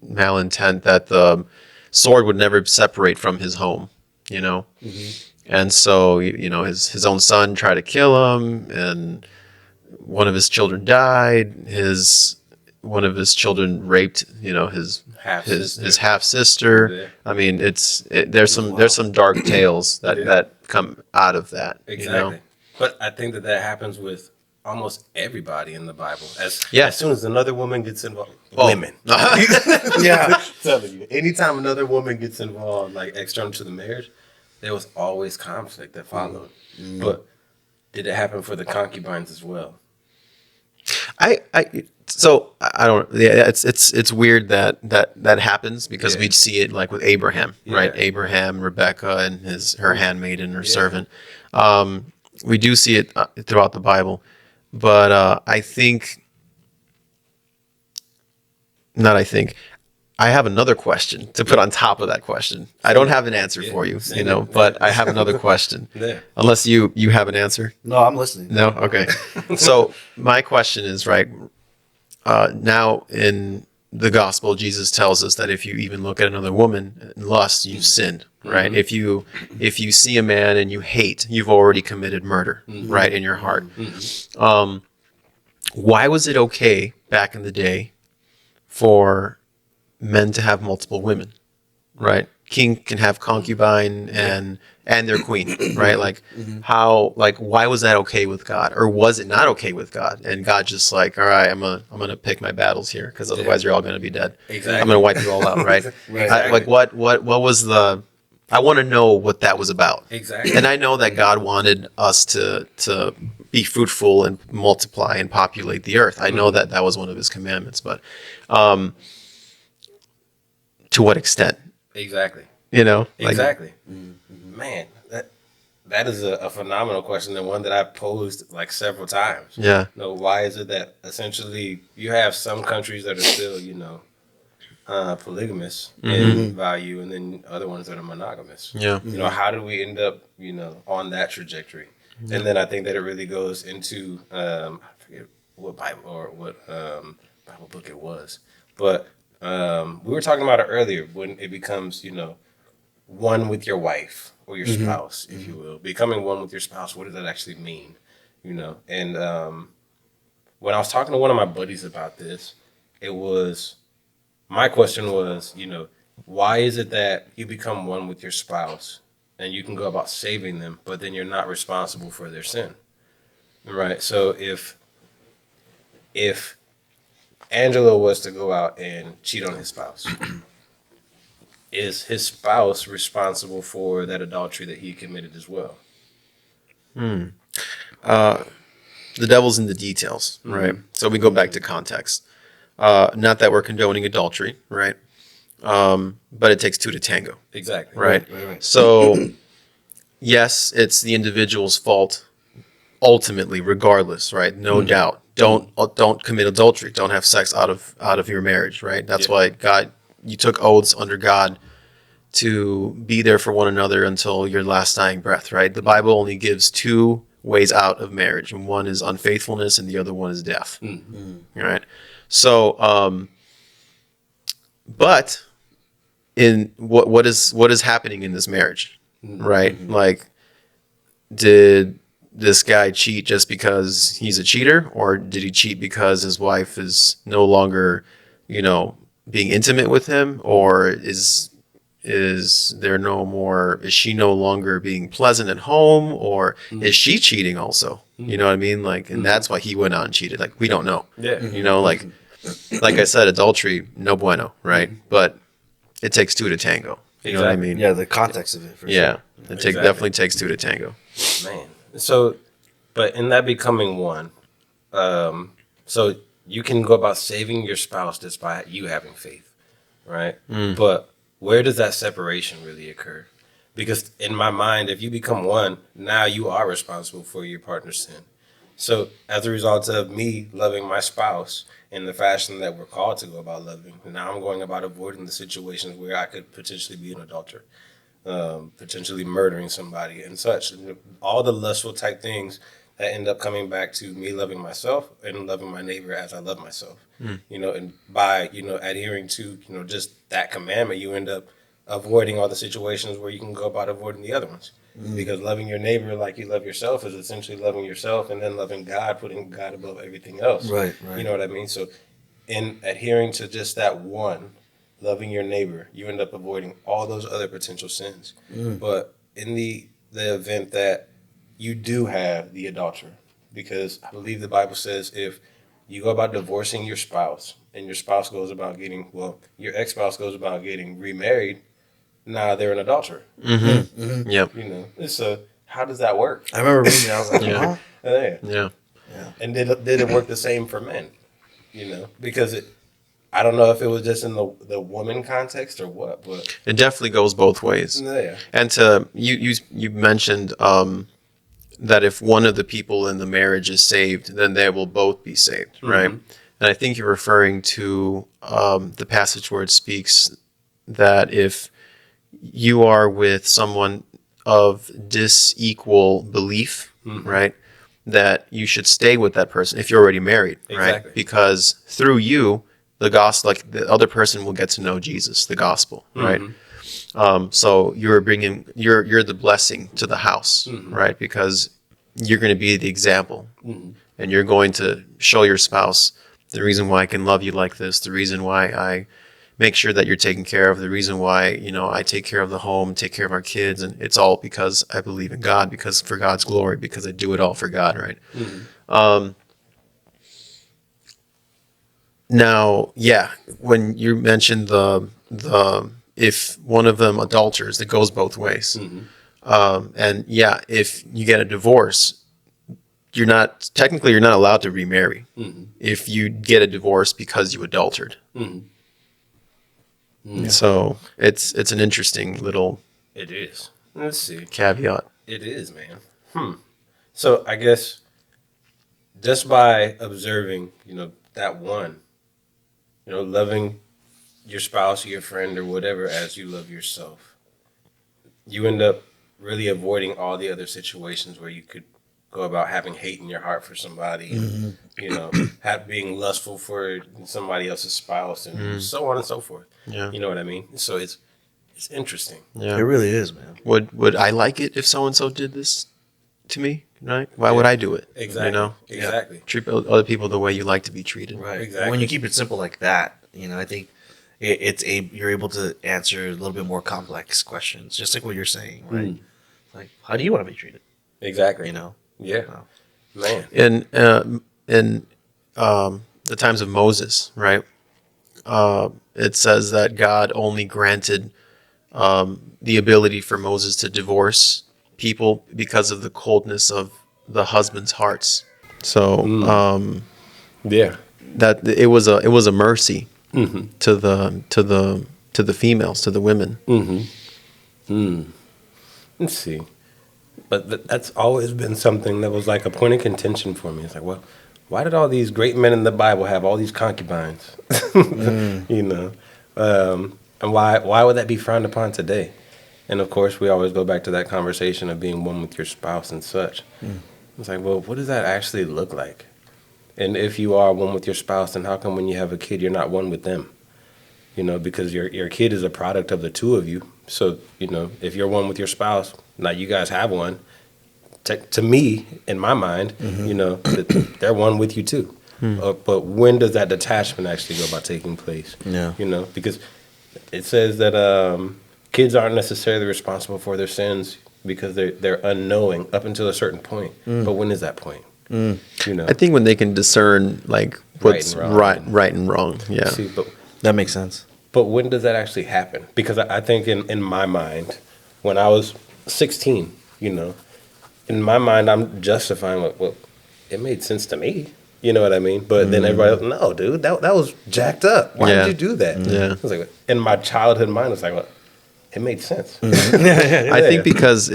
Speaker 2: malintent that the sword would never separate from his home, and so his own son tried to kill him, and one of his children died. One of his children raped, his half sister.
Speaker 3: Yeah.
Speaker 2: I mean, there's some dark tales that come out of that.
Speaker 3: Exactly. But I think that happens with almost everybody in the Bible. As soon as another woman gets involved, women.
Speaker 1: Yeah.
Speaker 3: Telling you, anytime another woman gets involved, like external to the marriage, there was always conflict that followed. But did it happen for the concubines as well?
Speaker 2: So I don't. Yeah, it's weird that happens because
Speaker 3: Yeah.
Speaker 2: we'd see it like with Abraham, right?
Speaker 3: Yeah.
Speaker 2: Abraham, Rebecca, and her handmaiden, her servant. We do see it throughout the Bible, but I think not. I think I have another question to put on top of that question. I don't have an answer for you,
Speaker 3: send
Speaker 2: you know,
Speaker 3: it.
Speaker 2: but I have another question.
Speaker 3: Yeah.
Speaker 2: Unless you have an answer.
Speaker 1: No, I'm listening.
Speaker 2: No, okay. So my question is right. Now in the gospel, Jesus tells us that if you even look at another woman in lust, you've sinned, right? If you see a man and you hate, you've already committed murder, right, in your heart. Why was it okay back in the day for men to have multiple women, right? King can have concubine and their queen, right? Like how, like why was that okay with God, or was it not okay with God? And God just like, all right, I'm gonna pick my battles here because otherwise you're all gonna be dead.
Speaker 3: Exactly.
Speaker 2: I'm gonna wipe you all out, right? Like what was the? I want to know what that was about.
Speaker 3: Exactly.
Speaker 2: And I know that God wanted us to be fruitful and multiply and populate the earth. I know that was one of His commandments, but to what extent?
Speaker 3: Exactly.
Speaker 2: You know, like,
Speaker 3: Exactly. Man, that is a phenomenal question, and one that I've posed like several times.
Speaker 2: yeah,
Speaker 3: You know, why is it that essentially you have some countries that are still, polygamous in value, and then other ones that are monogamous?
Speaker 2: yeah,
Speaker 3: You know, how do we end up, on that trajectory? And then I think that it really goes into I forget what Bible or what Bible book it was, but we were talking about it earlier when it becomes, one with your wife or your spouse, if you will. Becoming one with your spouse, what does that actually mean? And when I was talking to one of my buddies about this, my question was, why is it that you become one with your spouse and you can go about saving them, but then you're not responsible for their sin? Right? So if Angelo was to go out and cheat on his spouse, is his spouse responsible for that adultery that he committed as well?
Speaker 2: the devil's in the details, right? So we go back to context. Not that we're condoning adultery, right? But it takes two to tango,
Speaker 3: Exactly.
Speaker 2: right?
Speaker 3: Right.
Speaker 2: So yes, it's the individual's fault ultimately, regardless, right? No doubt. Don't commit adultery. Don't have sex out of your marriage, right? That's why God, you took oaths under God to be there for one another until your last dying breath, right? The Bible only gives two ways out of marriage, and one is unfaithfulness and the other one is death. Right? So but in what is happening in this marriage, right? Like, did this guy cheat just because he's a cheater, or did he cheat because his wife is no longer, being intimate with him, or is she no longer being pleasant at home, or is she cheating also? You know what I mean? Like, and that's why he went out and cheated. Like, we don't know.
Speaker 3: Yeah.
Speaker 2: Like I said, adultery, no bueno, right? But it takes two to tango. You know what I
Speaker 3: Exactly.
Speaker 2: mean?
Speaker 1: Yeah, the context of it. For
Speaker 2: Yeah.
Speaker 1: sure.
Speaker 2: It definitely takes two to tango.
Speaker 3: Man. So, but in that becoming one, so you can go about saving your spouse just by you having faith, right? But where does that separation really occur? Because in my mind, if you become one, now you are responsible for your partner's sin. So as a result of me loving my spouse in the fashion that we're called to go about loving, now I'm going about avoiding the situations where I could potentially be an adulterer, potentially murdering somebody and such. All the lustful type things that end up coming back to me loving myself and loving my neighbor as I love myself. And by, adhering to, just that commandment, you end up avoiding all the situations where you can go about avoiding the other ones. Because loving your neighbor like you love yourself is essentially loving yourself, and then loving God, putting God above everything else.
Speaker 1: Right.
Speaker 3: You know what I mean? So in adhering to just that one, loving your neighbor, you end up avoiding all those other potential sins. But in the event that you do have the adulterer, because I believe the Bible says if you go about divorcing your spouse and your spouse goes about your ex-spouse goes about getting remarried, now they're an adulterer.
Speaker 2: Yep.
Speaker 3: So how does that work?
Speaker 1: I remember reading it. I was like,
Speaker 2: Yeah.
Speaker 1: huh?
Speaker 3: Yeah.
Speaker 2: Yeah.
Speaker 3: And did it work the same for men? because I don't know if it was just in the woman context or what, but
Speaker 2: It definitely goes both ways.
Speaker 3: yeah.
Speaker 2: And you mentioned that if one of the people in the marriage is saved, then they will both be saved, right? And I think you're referring to the passage where it speaks that if you are with someone of disequal belief, right, that you should stay with that person if you're already married,
Speaker 3: Exactly.
Speaker 2: right? Because through you, the gospel, like the other person will get to know Jesus, the gospel, right? So you're you're the blessing to the house, right? Because you're going to be the example, and you're going to show your spouse the reason why I can love you like this, the reason why I make sure that you're taken care of, the reason why, I take care of the home, take care of our kids. And it's all because I believe in God, because for God's glory, because I do it all for God. Right. Now, yeah, when you mentioned the if one of them adulterers, it goes both ways. And yeah, if you get a divorce, you're not allowed to remarry if you get a divorce because you adultered. So it's an interesting little
Speaker 3: It is. Let's see.
Speaker 2: caveat.
Speaker 3: It is, man. So I guess just by observing, that one, loving your spouse or your friend or whatever as you love yourself, you end up really avoiding all the other situations where you could go about having hate in your heart for somebody, and, being lustful for somebody else's spouse, and so on and so forth.
Speaker 2: Yeah.
Speaker 3: You know what I mean? So it's interesting.
Speaker 2: Yeah.
Speaker 1: It really is, man.
Speaker 2: Would I like it if so and so did this to me? Right? Why would I do it?
Speaker 3: Exactly. Exactly.
Speaker 2: Treat other people the way you like to be treated.
Speaker 1: Right.
Speaker 3: Exactly.
Speaker 1: When you keep it simple like that, I think you're able to answer a little bit more complex questions, just like what you're saying, right? Like, how do you want to be treated?
Speaker 3: Exactly. Yeah.
Speaker 1: Wow.
Speaker 3: Man.
Speaker 2: In the times of Moses, right? It says that God only granted the ability for Moses to divorce people because of the coldness of the husbands' hearts. So
Speaker 3: Yeah.
Speaker 2: that it was a mercy to the females, to the women.
Speaker 3: Let's see. But that's always been something that was like a point of contention for me. It's like, well, why did all these great men in the Bible have all these concubines? And why would that be frowned upon today? And of course, we always go back to that conversation of being one with your spouse and such. It's like, well, what does that actually look like? And if you are one with your spouse, then how come when you have a kid, you're not one with them? Because your kid is a product of the two of you. So, if you're one with your spouse, now you guys have one. To me, in my mind, they're one with you too. But when does that detachment actually go about taking place?
Speaker 1: Yeah.
Speaker 3: Because it says that kids aren't necessarily responsible for their sins because they're unknowing up until a certain point. But when is that point?
Speaker 2: I think when they can discern like what's right and wrong. Yeah.
Speaker 3: See, but
Speaker 1: That makes sense.
Speaker 3: But when does that actually happen? Because I think in my mind, when I was 16, in my mind, I'm justifying, well, it made sense to me. You know what I mean? But then everybody else, no, dude, that was jacked up. Why did you do that?
Speaker 2: Yeah.
Speaker 3: I was like, in my childhood mind, it's like, well, it made sense.
Speaker 2: I think because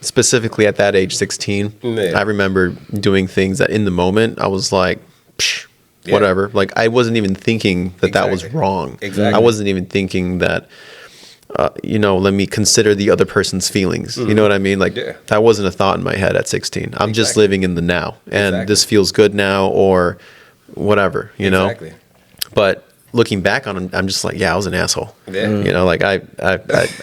Speaker 2: specifically at that age, 16,
Speaker 3: Yeah.
Speaker 2: I remember doing things that in the moment I was like, psh,
Speaker 3: Yeah.
Speaker 2: whatever. Like I wasn't even thinking that was
Speaker 3: Exactly.
Speaker 2: wrong.
Speaker 3: Exactly.
Speaker 2: I wasn't even thinking that, let me consider the other person's feelings. You know what I mean? Like
Speaker 3: Yeah.
Speaker 2: that wasn't a thought in my head at 16. I'm just
Speaker 3: Exactly.
Speaker 2: living in the now, and
Speaker 3: Exactly.
Speaker 2: this feels good now, or whatever.
Speaker 3: Exactly.
Speaker 2: But looking back on it, I'm just like, yeah, I was an asshole.
Speaker 3: Yeah.
Speaker 2: Like I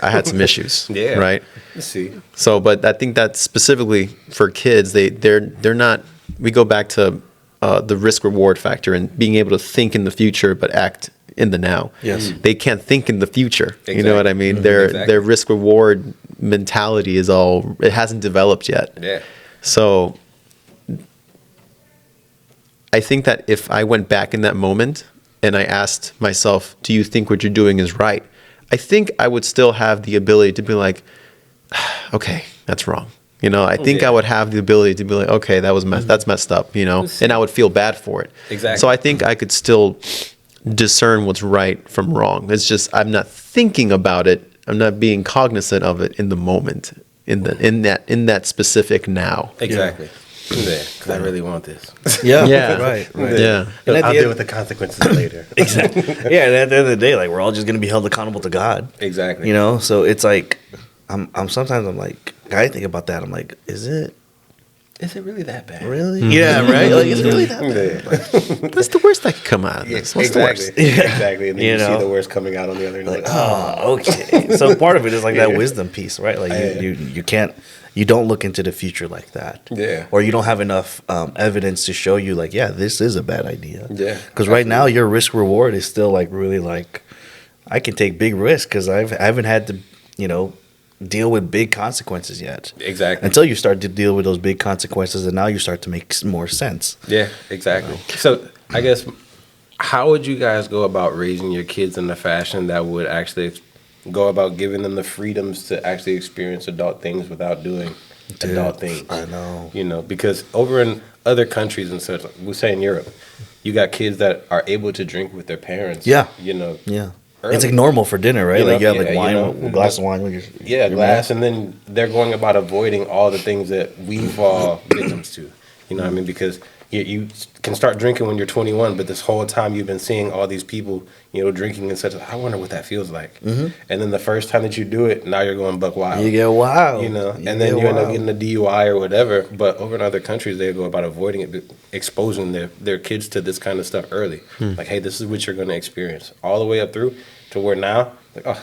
Speaker 2: had some issues.
Speaker 3: Yeah.
Speaker 2: Right.
Speaker 3: Let's see.
Speaker 2: So, but I think that specifically for kids, they're not. We go back to the risk reward factor and being able to think in the future but act in the now.
Speaker 1: Yes.
Speaker 2: They can't think in the future. You know what I mean?
Speaker 3: Exactly.
Speaker 2: Their risk reward mentality it hasn't developed yet.
Speaker 3: Yeah.
Speaker 2: So I think that if I went back in that moment and I asked myself, do you think what you're doing is right? I think I would still have the ability to be like, okay, that's wrong. You know, I think
Speaker 3: Yeah.
Speaker 2: I would have the ability to be like, okay, that's messed up, you know, and I would feel bad for it.
Speaker 3: Exactly.
Speaker 2: So I think I could still discern what's right from wrong. It's just I'm not thinking about it. I'm not being cognizant of it in the moment, in that specific now.
Speaker 3: Exactly. Yeah, because I really want this.
Speaker 1: Yeah.
Speaker 2: Yeah.
Speaker 1: Right. Right.
Speaker 2: Yeah.
Speaker 1: And at
Speaker 3: I'll
Speaker 1: the
Speaker 3: deal
Speaker 1: end,
Speaker 3: with the consequences later.
Speaker 1: exactly. Yeah. And at the end of the day, like we're all just gonna be held accountable to God.
Speaker 3: Exactly.
Speaker 1: You know. So it's like, I'm sometimes I'm like, I think about that. I'm like, is it
Speaker 3: Is it really that bad?
Speaker 1: really? Yeah. Right. Like it's really that bad.
Speaker 3: Yeah.
Speaker 2: What's the worst that could come out of this? What's the worst?
Speaker 3: Exactly. And then
Speaker 1: You
Speaker 3: you,
Speaker 1: know?
Speaker 3: see the worst coming out on the other end.
Speaker 1: Like,
Speaker 3: Like,
Speaker 1: oh, okay. So part of it is like that
Speaker 3: Yeah.
Speaker 1: wisdom piece, right? Like
Speaker 3: Yeah.
Speaker 1: you can't, you don't look into the future like that.
Speaker 3: Yeah.
Speaker 1: Or you don't have enough evidence to show you like, yeah, this is a bad idea.
Speaker 3: Yeah,
Speaker 1: Because right now your risk reward is still like really like, I can take big risks because I haven't had to, you know, deal with big consequences yet.
Speaker 3: Exactly.
Speaker 1: Until you start to deal with those big consequences, and now you start to make more sense.
Speaker 3: Yeah, exactly. So I guess, how would you guys go about raising your kids in a fashion that would actually go about giving them the freedoms to actually experience adult things without doing
Speaker 1: Dude,
Speaker 3: adult things?
Speaker 1: I know.
Speaker 3: You know, because over in other countries and such, like we say in Europe, you got kids that are able to drink with their parents.
Speaker 1: Yeah.
Speaker 3: You know.
Speaker 1: Yeah.
Speaker 3: Early.
Speaker 1: It's like normal for dinner, right?
Speaker 3: You know,
Speaker 1: like you have
Speaker 3: yeah,
Speaker 1: like
Speaker 3: you
Speaker 1: wine,
Speaker 3: know.
Speaker 1: a glass of wine with your
Speaker 3: Yeah,
Speaker 1: your
Speaker 3: glass,
Speaker 1: man.
Speaker 3: and then they're going about avoiding all the things that we fall victims to. You know what I mean? Because you can start drinking when you're 21, but this whole time you've been seeing all these people, you know, drinking and such. I wonder what that feels like. And then the first time that you do it, now you're going buck wild.
Speaker 1: You get wild.
Speaker 3: You know,
Speaker 1: You
Speaker 3: and then
Speaker 1: get
Speaker 3: you end up
Speaker 1: wild.
Speaker 3: getting a DUI or whatever. But over in other countries, they go about avoiding it, exposing their kids to this kind of stuff early. Like, hey, this is what you're going to experience, all the way up through to where now, like, oh,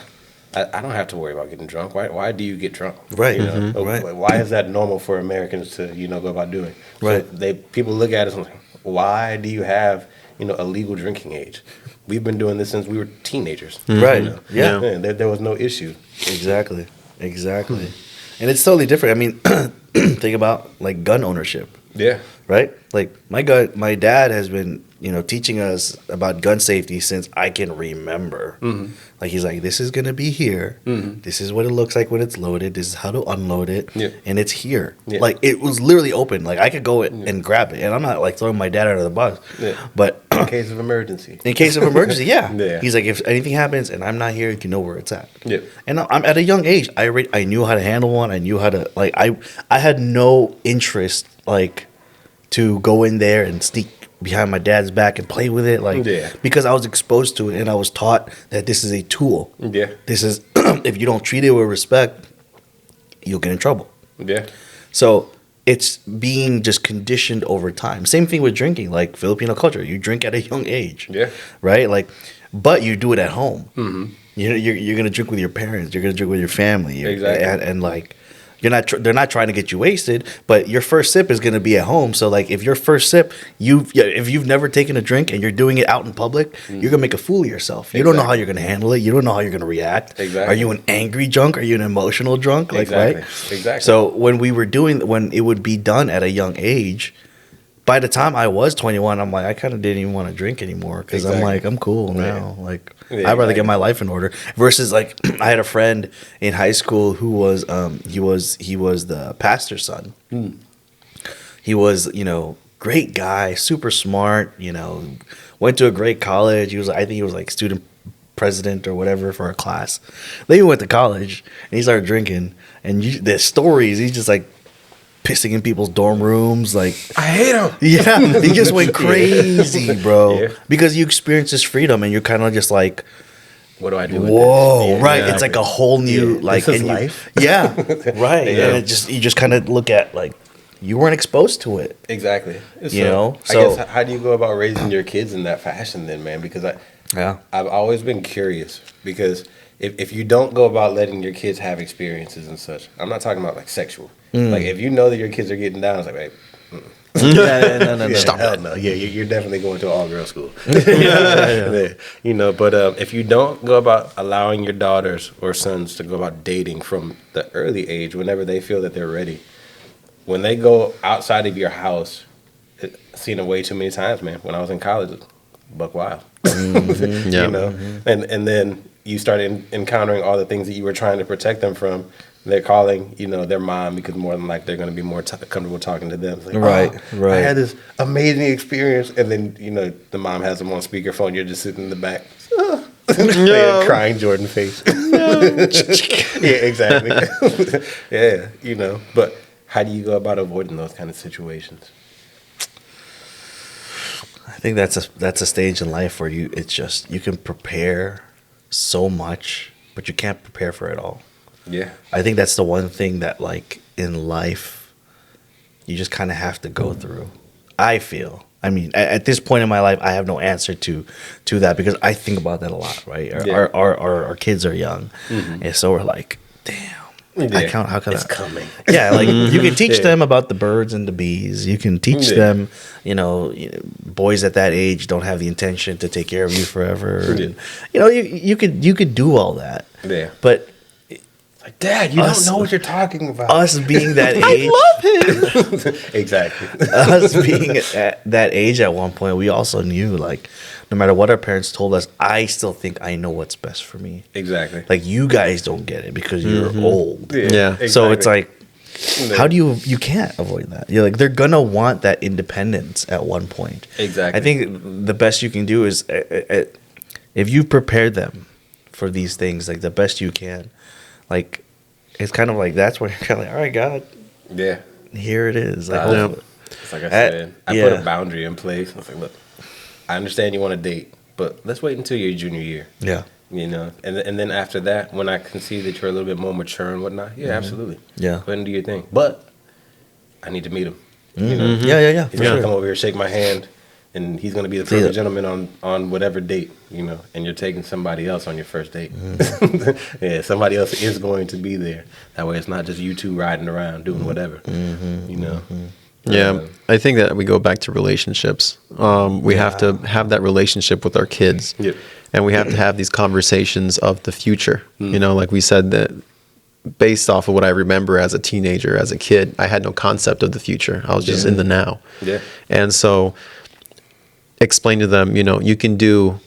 Speaker 3: I don't have to worry about getting drunk. Why do you get drunk?
Speaker 1: Right.
Speaker 3: You know,
Speaker 1: Right.
Speaker 3: Why is that normal for Americans to, you know, go about doing?
Speaker 1: Right.
Speaker 3: So people look at us and like, why do you have, you know, a legal drinking age? We've been doing this since we were teenagers.
Speaker 1: Right.
Speaker 3: You know?
Speaker 1: Yeah.
Speaker 3: There was no issue.
Speaker 1: Exactly. Exactly. And it's totally different. I mean, think about like gun ownership,
Speaker 3: Yeah.
Speaker 1: right? Like my dad has been, you know, teaching us about gun safety since I can remember. Like he's like, this is gonna be here. This is what it looks like when it's loaded. This is how to unload it,
Speaker 3: Yeah.
Speaker 1: and it's here.
Speaker 3: Yeah.
Speaker 1: Like it was literally open. Like I could go and grab it, and I'm not like throwing my dad out of the bus.
Speaker 3: Yeah.
Speaker 1: But
Speaker 3: In case of emergency.
Speaker 1: in case of emergency, yeah.
Speaker 3: Yeah.
Speaker 1: He's like, if anything happens and I'm not here, you know where it's at.
Speaker 3: Yeah.
Speaker 1: And I'm at a young age. I knew how to handle one. I knew how to like. I had no interest like to go in there and sneak behind my dad's back and play with it, like
Speaker 3: Yeah.
Speaker 1: because I was exposed to it and I was taught that this is a tool.
Speaker 3: Yeah.
Speaker 1: This is if you don't treat it with respect, you'll get in trouble.
Speaker 3: Yeah.
Speaker 1: So it's being just conditioned over time. Same thing with drinking, like Filipino culture. You drink at a young age.
Speaker 3: Yeah.
Speaker 1: Right? Like, but you do it at home. You're gonna drink with your parents. You're gonna drink with your family.
Speaker 3: Exactly.
Speaker 1: And like, you're not. They're not trying to get you wasted. But your first sip is gonna be at home. So like, if your first sip, if you've never taken a drink and you're doing it out in public, you're gonna make a fool of yourself. You don't know how
Speaker 3: Exactly.
Speaker 1: you're gonna handle it. You don't know how you're gonna react.
Speaker 3: Exactly.
Speaker 1: Are you an angry drunk? Are you an emotional drunk? Like,
Speaker 3: Exactly.
Speaker 1: right?
Speaker 3: Exactly.
Speaker 1: So when it would be done at a young age, by the time I was 21, I'm like, I kind of didn't even want to drink anymore because I'm
Speaker 3: Exactly.
Speaker 1: like, I'm cool
Speaker 3: Yeah.
Speaker 1: now. Like,
Speaker 3: Yeah,
Speaker 1: I'd rather
Speaker 3: exactly.
Speaker 1: get my life in order. Versus, like, I had a friend in high school who was, he was the pastor's son. He was, you know, great guy, super smart. You know, went to a great college. I think he was like student president or whatever for a class. Then he went to college and he started drinking. And the stories, he's just like pissing in people's dorm rooms, like.
Speaker 3: I hate him.
Speaker 1: Yeah, he just went crazy, bro.
Speaker 3: Yeah.
Speaker 1: Because you experience this freedom, and you're kind of just like,
Speaker 3: What do I do with
Speaker 1: whoa,
Speaker 3: this?
Speaker 1: right?
Speaker 3: Yeah.
Speaker 1: It's like a whole new
Speaker 3: Yeah.
Speaker 1: like
Speaker 3: This is
Speaker 1: and you-
Speaker 3: life?
Speaker 1: Yeah, right.
Speaker 3: Yeah.
Speaker 1: And you just kind of look at like you weren't exposed to it.
Speaker 3: Exactly.
Speaker 1: You know,
Speaker 3: I
Speaker 1: so-
Speaker 3: guess how do you go about raising your kids in that fashion then, man? Because
Speaker 1: Yeah,
Speaker 3: I've always been curious because if you don't go about letting your kids have experiences and such, I'm not talking about like sexual. Like if you know that your kids are getting down, it's like, hey,
Speaker 1: no.
Speaker 3: stop that. No, yeah, you're definitely going to an all girl school. Yeah. You know, but if you don't go about allowing your daughters or sons to go about dating from the early age, whenever they feel that they're ready, when they go outside of your house, I've seen it way too many times, man. When I was in college, buck wild.
Speaker 2: Yeah.
Speaker 3: You know, and then you start encountering all the things that you were trying to protect them from. they're calling, their mom because more than like they're going to be more comfortable talking to them. It's like,
Speaker 1: Right,
Speaker 3: "Oh,
Speaker 1: right.
Speaker 3: I had this amazing experience," and then the mom has them on speakerphone. You're just sitting in the back,
Speaker 2: No.
Speaker 3: crying Jordan face. Yeah, exactly. Yeah, But how do you go about avoiding those kind of situations?
Speaker 1: I think that's a stage in life where you can prepare so much, but you can't prepare for it all.
Speaker 3: Yeah,
Speaker 1: I think that's the one thing that like in life you just kind of have to go through. I feel. I mean, at this point in my life, I have no answer to that because I think about that a lot. Right?
Speaker 3: Yeah.
Speaker 1: Our kids are young, and so we're like, damn.
Speaker 3: Yeah.
Speaker 1: How can
Speaker 3: It's
Speaker 1: I?
Speaker 3: coming.
Speaker 1: Yeah, like you can teach
Speaker 3: Yeah.
Speaker 1: them about the birds and the bees. You can teach
Speaker 3: Yeah.
Speaker 1: them, boys at that age don't have the intention to take care of you forever.
Speaker 3: Yeah.
Speaker 1: And, you could do all that.
Speaker 3: Yeah.
Speaker 1: But
Speaker 3: Like, Dad, you
Speaker 1: Us-
Speaker 3: don't know what you're talking about.
Speaker 1: us being that age,
Speaker 3: Exactly.
Speaker 1: us being at that age at one point, we also knew like, no matter what our parents told us, I still think I know what's best for me.
Speaker 3: Exactly.
Speaker 1: Like you guys don't get it because you're old.
Speaker 2: Yeah.
Speaker 1: So it's
Speaker 3: exactly.
Speaker 1: like, how do you can't avoid that? You're like, they're gonna want that independence at one point.
Speaker 3: Exactly.
Speaker 1: I think the best you can do is if you prepare them for these things, like the best you can, like it's kind of like that's where you're kind of like, all right, God,
Speaker 3: Yeah.
Speaker 1: here it is. Like,
Speaker 3: Yeah.
Speaker 1: hopefully-
Speaker 3: It's like I said, I put
Speaker 1: yeah.
Speaker 3: a boundary in place. I was like, look, I understand you want to date, but let's wait until your junior year.
Speaker 1: yeah,
Speaker 3: And then after that, when I can see that you're a little bit more mature and whatnot, yeah, absolutely.
Speaker 1: Yeah.
Speaker 3: Go ahead and do your thing. But I need to meet him.
Speaker 1: yeah,
Speaker 3: He's
Speaker 1: for
Speaker 3: gonna
Speaker 1: sure.
Speaker 3: come over here, shake my hand, and he's gonna be the
Speaker 1: See
Speaker 3: perfect
Speaker 1: ya.
Speaker 3: gentleman on whatever date, and you're taking somebody else on your first date.
Speaker 1: Mm-hmm.
Speaker 3: Yeah, somebody else is going to be there. That way it's not just you two riding around doing
Speaker 1: Mm-hmm.
Speaker 3: whatever.
Speaker 2: Yeah, I think that we go back to relationships. We have to have that relationship with our kids,
Speaker 3: Yep.
Speaker 2: and we have to have these conversations of the future. Like we said, that based off of what I remember as a teenager, as a kid, I had no concept of the future. I was just in the now.
Speaker 3: Yeah.
Speaker 2: And so explain to them, you can do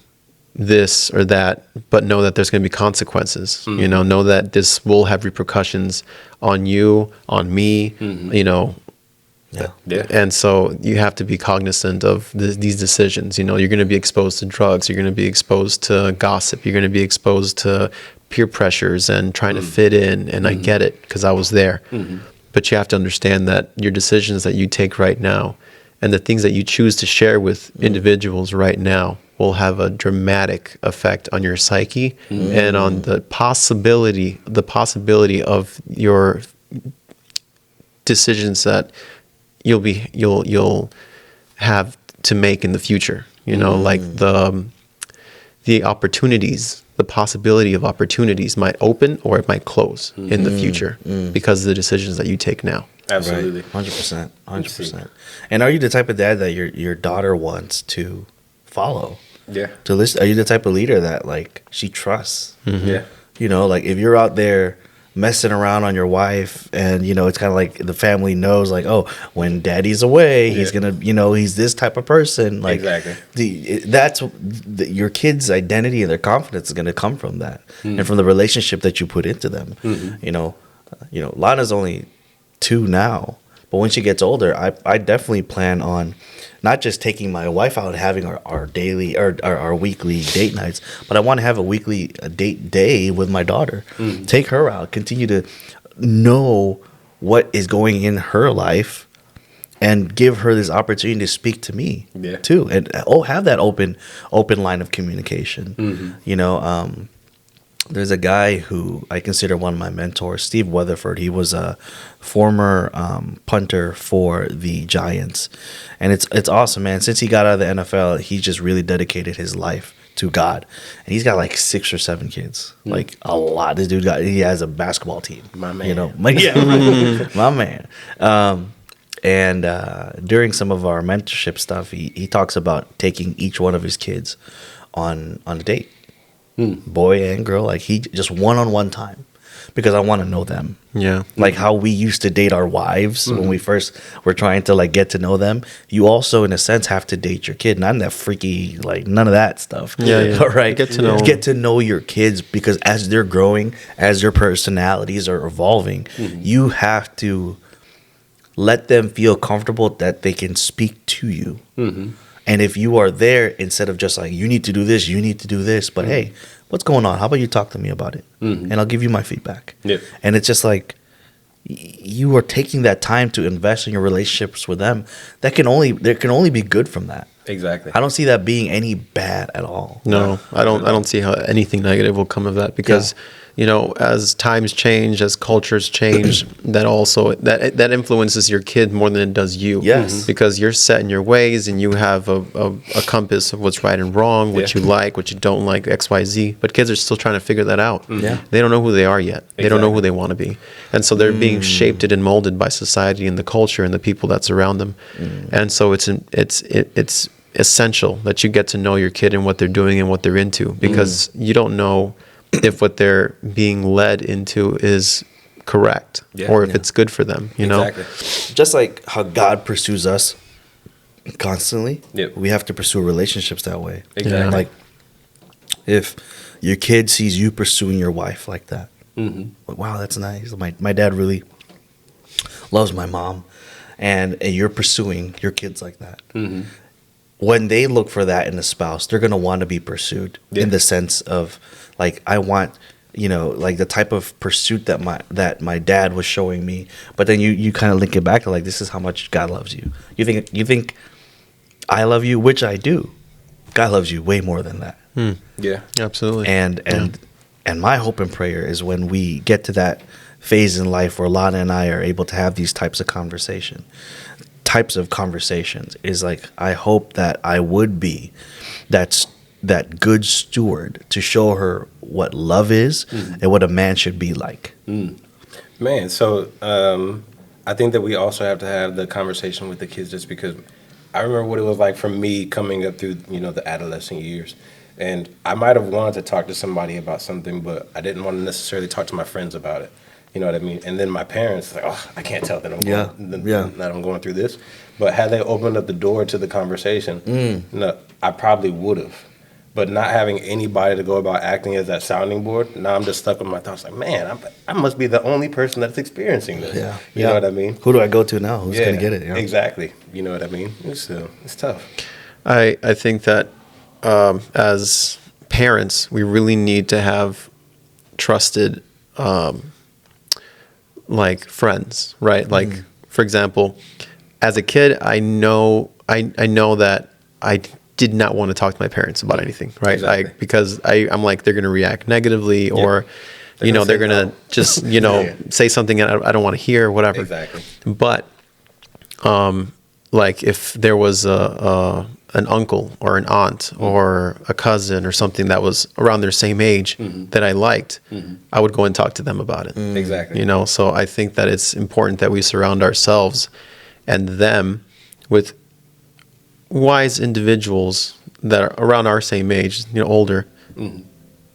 Speaker 2: this or that, but know that there's going to be consequences. Know that this will have repercussions on you, on me,
Speaker 1: yeah.
Speaker 2: and so you have to be cognizant of these decisions. You're going to be exposed to drugs. You're going to be exposed to gossip. You're going to be exposed to peer pressures and trying to fit in. And I get it because I was there. But you have to understand that your decisions that you take right now and the things that you choose to share with individuals right now will have a dramatic effect on your psyche and on the possibility of your decisions that you'll have to make in the future. Like the opportunities, the possibility of opportunities might open or it might close in the future because of the decisions that you take now.
Speaker 3: Absolutely.
Speaker 1: 100%, 100%. And are you the type of dad that your daughter wants to follow?
Speaker 3: Yeah.
Speaker 1: To listen? Are you the type of leader that like she trusts?
Speaker 3: Yeah.
Speaker 1: Like if you're out there messing around on your wife and it's kind of like the family knows like, oh, when daddy's away, he's
Speaker 3: Yeah.
Speaker 1: gonna he's this type of person. Like
Speaker 3: Exactly.
Speaker 1: your kid's identity and their confidence is gonna come from that and from the relationship that you put into them. Lana's only 2 now, but when she gets older, I definitely plan on not just taking my wife out and having our daily or our weekly date nights, but I want to have a weekly date day with my daughter. Take her out, continue to know what is going in her life, and give her this opportunity to speak to me too, and have that open line of communication. There's a guy who I consider one of my mentors, Steve Weatherford. He was a former punter for the Giants, and it's awesome, man. Since he got out of the NFL, he just really dedicated his life to God, and he's got like 6 or 7 kids, like a lot. This dude he has a basketball team.
Speaker 3: My man.
Speaker 1: My man. And during some of our mentorship stuff, he talks about taking each one of his kids on a date. Boy and girl, like he just one-on-one time, because I want to know them.
Speaker 2: Yeah.
Speaker 1: Like how we used to date our wives when we first were trying to like get to know them. You also, in a sense, have to date your kid. Not in that freaky, like none of that stuff.
Speaker 2: Yeah.
Speaker 1: All right.
Speaker 2: Get to know
Speaker 1: your kids, because as they're growing, as their personalities are evolving, you have to let them feel comfortable that they can speak to you. And if you are there, instead of just like, you need to do this, you need to do this, but hey, what's going on? How about you talk to me about it? And I'll give you my feedback.
Speaker 3: Yep.
Speaker 1: And it's just like, you are taking that time to invest in your relationships with them. There can only be good from that.
Speaker 3: Exactly.
Speaker 1: I don't see that being any bad at all.
Speaker 2: No, I don't see how anything negative will come of that, because as times change, as cultures change, that also that influences your kid more than it does you.
Speaker 1: Yes.
Speaker 2: Because you're set in your ways and you have a compass of what's right and wrong, what you like, what you don't like, XYZ. But kids are still trying to figure that out.
Speaker 1: Yeah.
Speaker 2: They don't know who they are yet. They don't know who they want to be. And so they're being shaped and molded by society and the culture and the people that surround them. And so it's essential that you get to know your kid and what they're doing and what they're into, because you don't know if what they're being led into is correct or if it's good for them,
Speaker 3: Exactly.
Speaker 1: Just like how God pursues us constantly,
Speaker 3: Yep.
Speaker 1: we have to pursue relationships that way.
Speaker 3: Exactly.
Speaker 1: Like if your kid sees you pursuing your wife like that, like, wow, that's nice. My dad really loves my mom, and you're pursuing your kids like that. When they look for that in a spouse, they're going to want to be pursued in the sense of, like, I want, like the type of pursuit that my dad was showing me. But then you kind of link it back to, like, this is how much God loves you. You think I love you, which I do. God loves you way more than that.
Speaker 3: Yeah.
Speaker 2: Absolutely.
Speaker 1: And my hope and prayer is when we get to that phase in life where Lana and I are able to have these types of conversations, is like, I hope that I would be that good steward to show her what love is and what a man should be like.
Speaker 3: Man, so I think that we also have to have the conversation with the kids, just because I remember what it was like for me coming up through, the adolescent years. And I might have wanted to talk to somebody about something, but I didn't want to necessarily talk to my friends about it. You know what I mean? And then my parents, like, oh, I can't tell that I'm going through this. But had they opened up the door to the conversation, no, I probably would have. But not having anybody to go about acting as that sounding board, now I'm just stuck with my thoughts. Like, man, I must be the only person that's experiencing this. You know what I mean?
Speaker 1: Who do I go to now? Who's going to get it? Yeah.
Speaker 3: Exactly. You know what I mean? It's tough.
Speaker 2: I think that as parents, we really need to have trusted like friends, right? Like, for example, as a kid, I know that I did not want to talk to my parents about anything, right?
Speaker 3: Exactly.
Speaker 2: Because I'm like, they're going to react negatively, or they're going to just say something I don't want to hear, whatever.
Speaker 3: Exactly.
Speaker 2: But like if there was an uncle or an aunt or a cousin or something that was around their same age that I liked, I would go and talk to them about it.
Speaker 3: Exactly.
Speaker 2: So I think that it's important that we surround ourselves and them with wise individuals that are around our same age, older,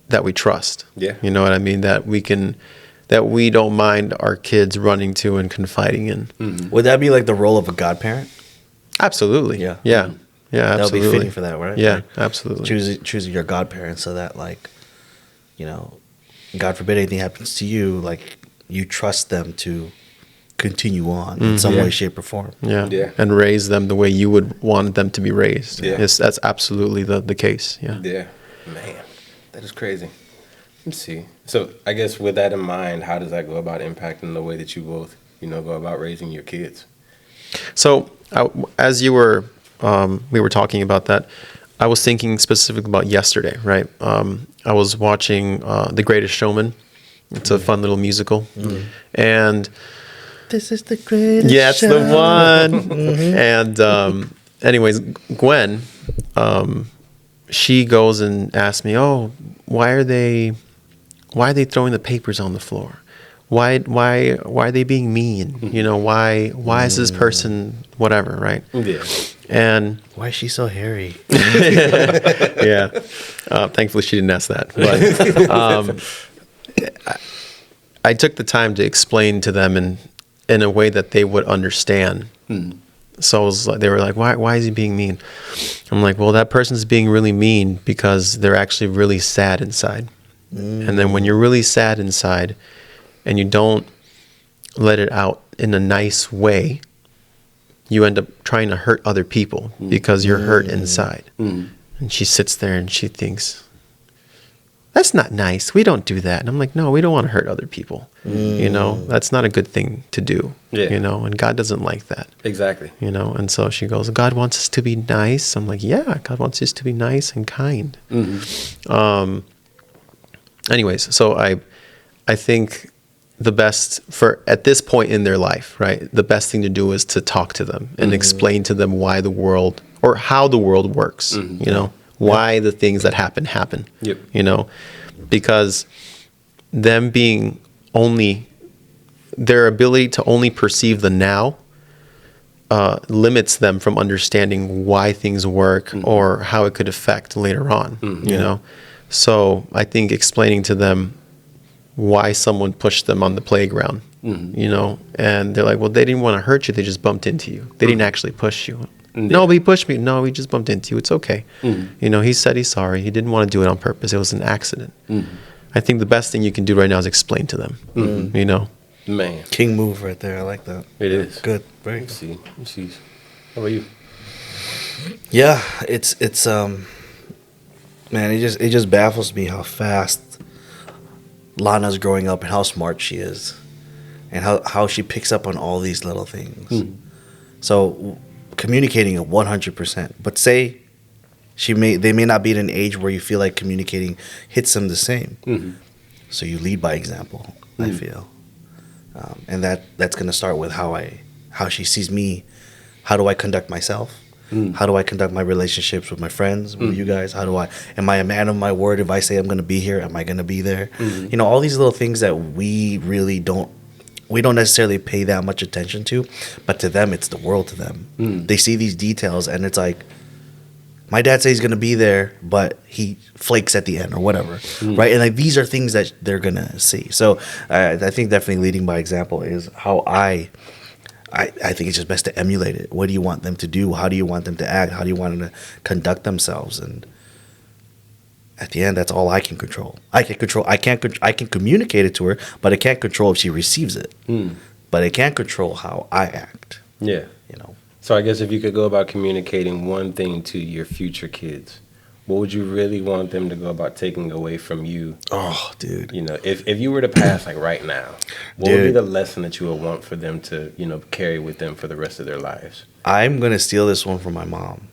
Speaker 2: that we trust.
Speaker 3: Yeah.
Speaker 2: You know what I mean? That we don't mind our kids running to and confiding in.
Speaker 1: Would that be like the role of a godparent?
Speaker 2: Absolutely.
Speaker 1: Yeah.
Speaker 2: Yeah. Yeah,
Speaker 1: That'll
Speaker 2: absolutely.
Speaker 1: be fitting for that, right?
Speaker 2: Yeah,
Speaker 1: Like,
Speaker 2: absolutely.
Speaker 1: choosing your godparent so that, like, God forbid anything happens to you, like, you trust them to continue on in some way, shape, or form.
Speaker 2: Yeah.
Speaker 3: Yeah.
Speaker 2: And raise them the way you would want them to be raised.
Speaker 3: Yeah.
Speaker 2: That's absolutely the case. Yeah.
Speaker 3: Yeah. Man, that is crazy. Let's see. So I guess with that in mind, how does that go about impacting the way that you both, go about raising your kids?
Speaker 2: So as you were, we were talking about that, I was thinking specifically about yesterday, right? I was watching The Greatest Showman. It's a fun little musical. And
Speaker 1: This is the greatest
Speaker 2: yeah, it's
Speaker 1: show.
Speaker 2: the one. And anyways, Gwen, she goes and asks me, "Oh, why are they throwing the papers on the floor? Why are they being mean? Why is this person whatever, right?"
Speaker 3: Yeah.
Speaker 2: And
Speaker 1: Why is she so hairy?
Speaker 2: yeah, thankfully she didn't ask that. But I took the time to explain to them in a way that they would understand. So I was, they were like, why is he being mean? I'm like, well, that person's being really mean because they're actually really sad inside. And then when you're really sad inside and you don't let it out in a nice way, you end up trying to hurt other people because you're hurt inside. And she sits there and she thinks, that's not nice. We don't do that. And I'm like, no, we don't want to hurt other people. You know, that's not a good thing to do.
Speaker 3: Yeah.
Speaker 2: You know, and God doesn't like that.
Speaker 3: Exactly.
Speaker 2: You know, and so she goes, God wants us to be nice. I'm like, yeah, God wants us to be nice and kind. Anyways, so I think the best for at this point in their life, right? The best thing to do is to talk to them and explain to them why the world or how the world works. You know, why the things that happen.
Speaker 3: Yep.
Speaker 2: You know, because them being only their ability to only perceive the now limits them from understanding why things work or how it could affect later on. You know, so I think explaining to them why someone pushed them on the playground, you know, and they're like, well, they didn't want to hurt you. They just bumped into you. They didn't actually push you. No, but he pushed me. No, he just bumped into you. It's okay. You know, he said he's sorry. He didn't want to do it on purpose. It was an accident. I think the best thing you can do right now is explain to them, you know.
Speaker 3: Man,
Speaker 1: King move right there. I like that.
Speaker 3: it is.
Speaker 1: Good. Very
Speaker 3: Let's
Speaker 1: good.
Speaker 3: see. Let's see. How about you?
Speaker 1: Yeah, it's man, it just baffles me how fast Lana's growing up and how smart she is, and how she picks up on all these little things. So communicating at 100%, but say they may not be at an age where you feel like communicating hits them the same. So you lead by example. I feel, and that's going to start with how she sees me. How do I conduct myself? How do I conduct my relationships with my friends, with you guys? Am I a man of my word? If I say I'm going to be here, am I going to be there? You know, all these little things that we really don't necessarily pay that much attention to, but to them, it's the world to them. They see these details and it's like, my dad says he's going to be there, but he flakes at the end or whatever, right? And like these are things that they're going to see. So I think definitely leading by example is how I think it's just best to emulate it. What do you want them to do? How do you want them to act? How do you want them to conduct themselves? And at the end, that's all I can control. I can communicate it to her, but I can't control if she receives it. But I can't control how I act.
Speaker 3: Yeah.
Speaker 1: You know.
Speaker 3: So I guess if you could go about communicating one thing to your future kids, what would you really want them to go about taking away from you?
Speaker 1: Oh, dude.
Speaker 3: You know, if you were to pass like right now, what would be the lesson that you would want for them to, you know, carry with them for the rest of their lives?
Speaker 1: I'm gonna steal this one from my mom.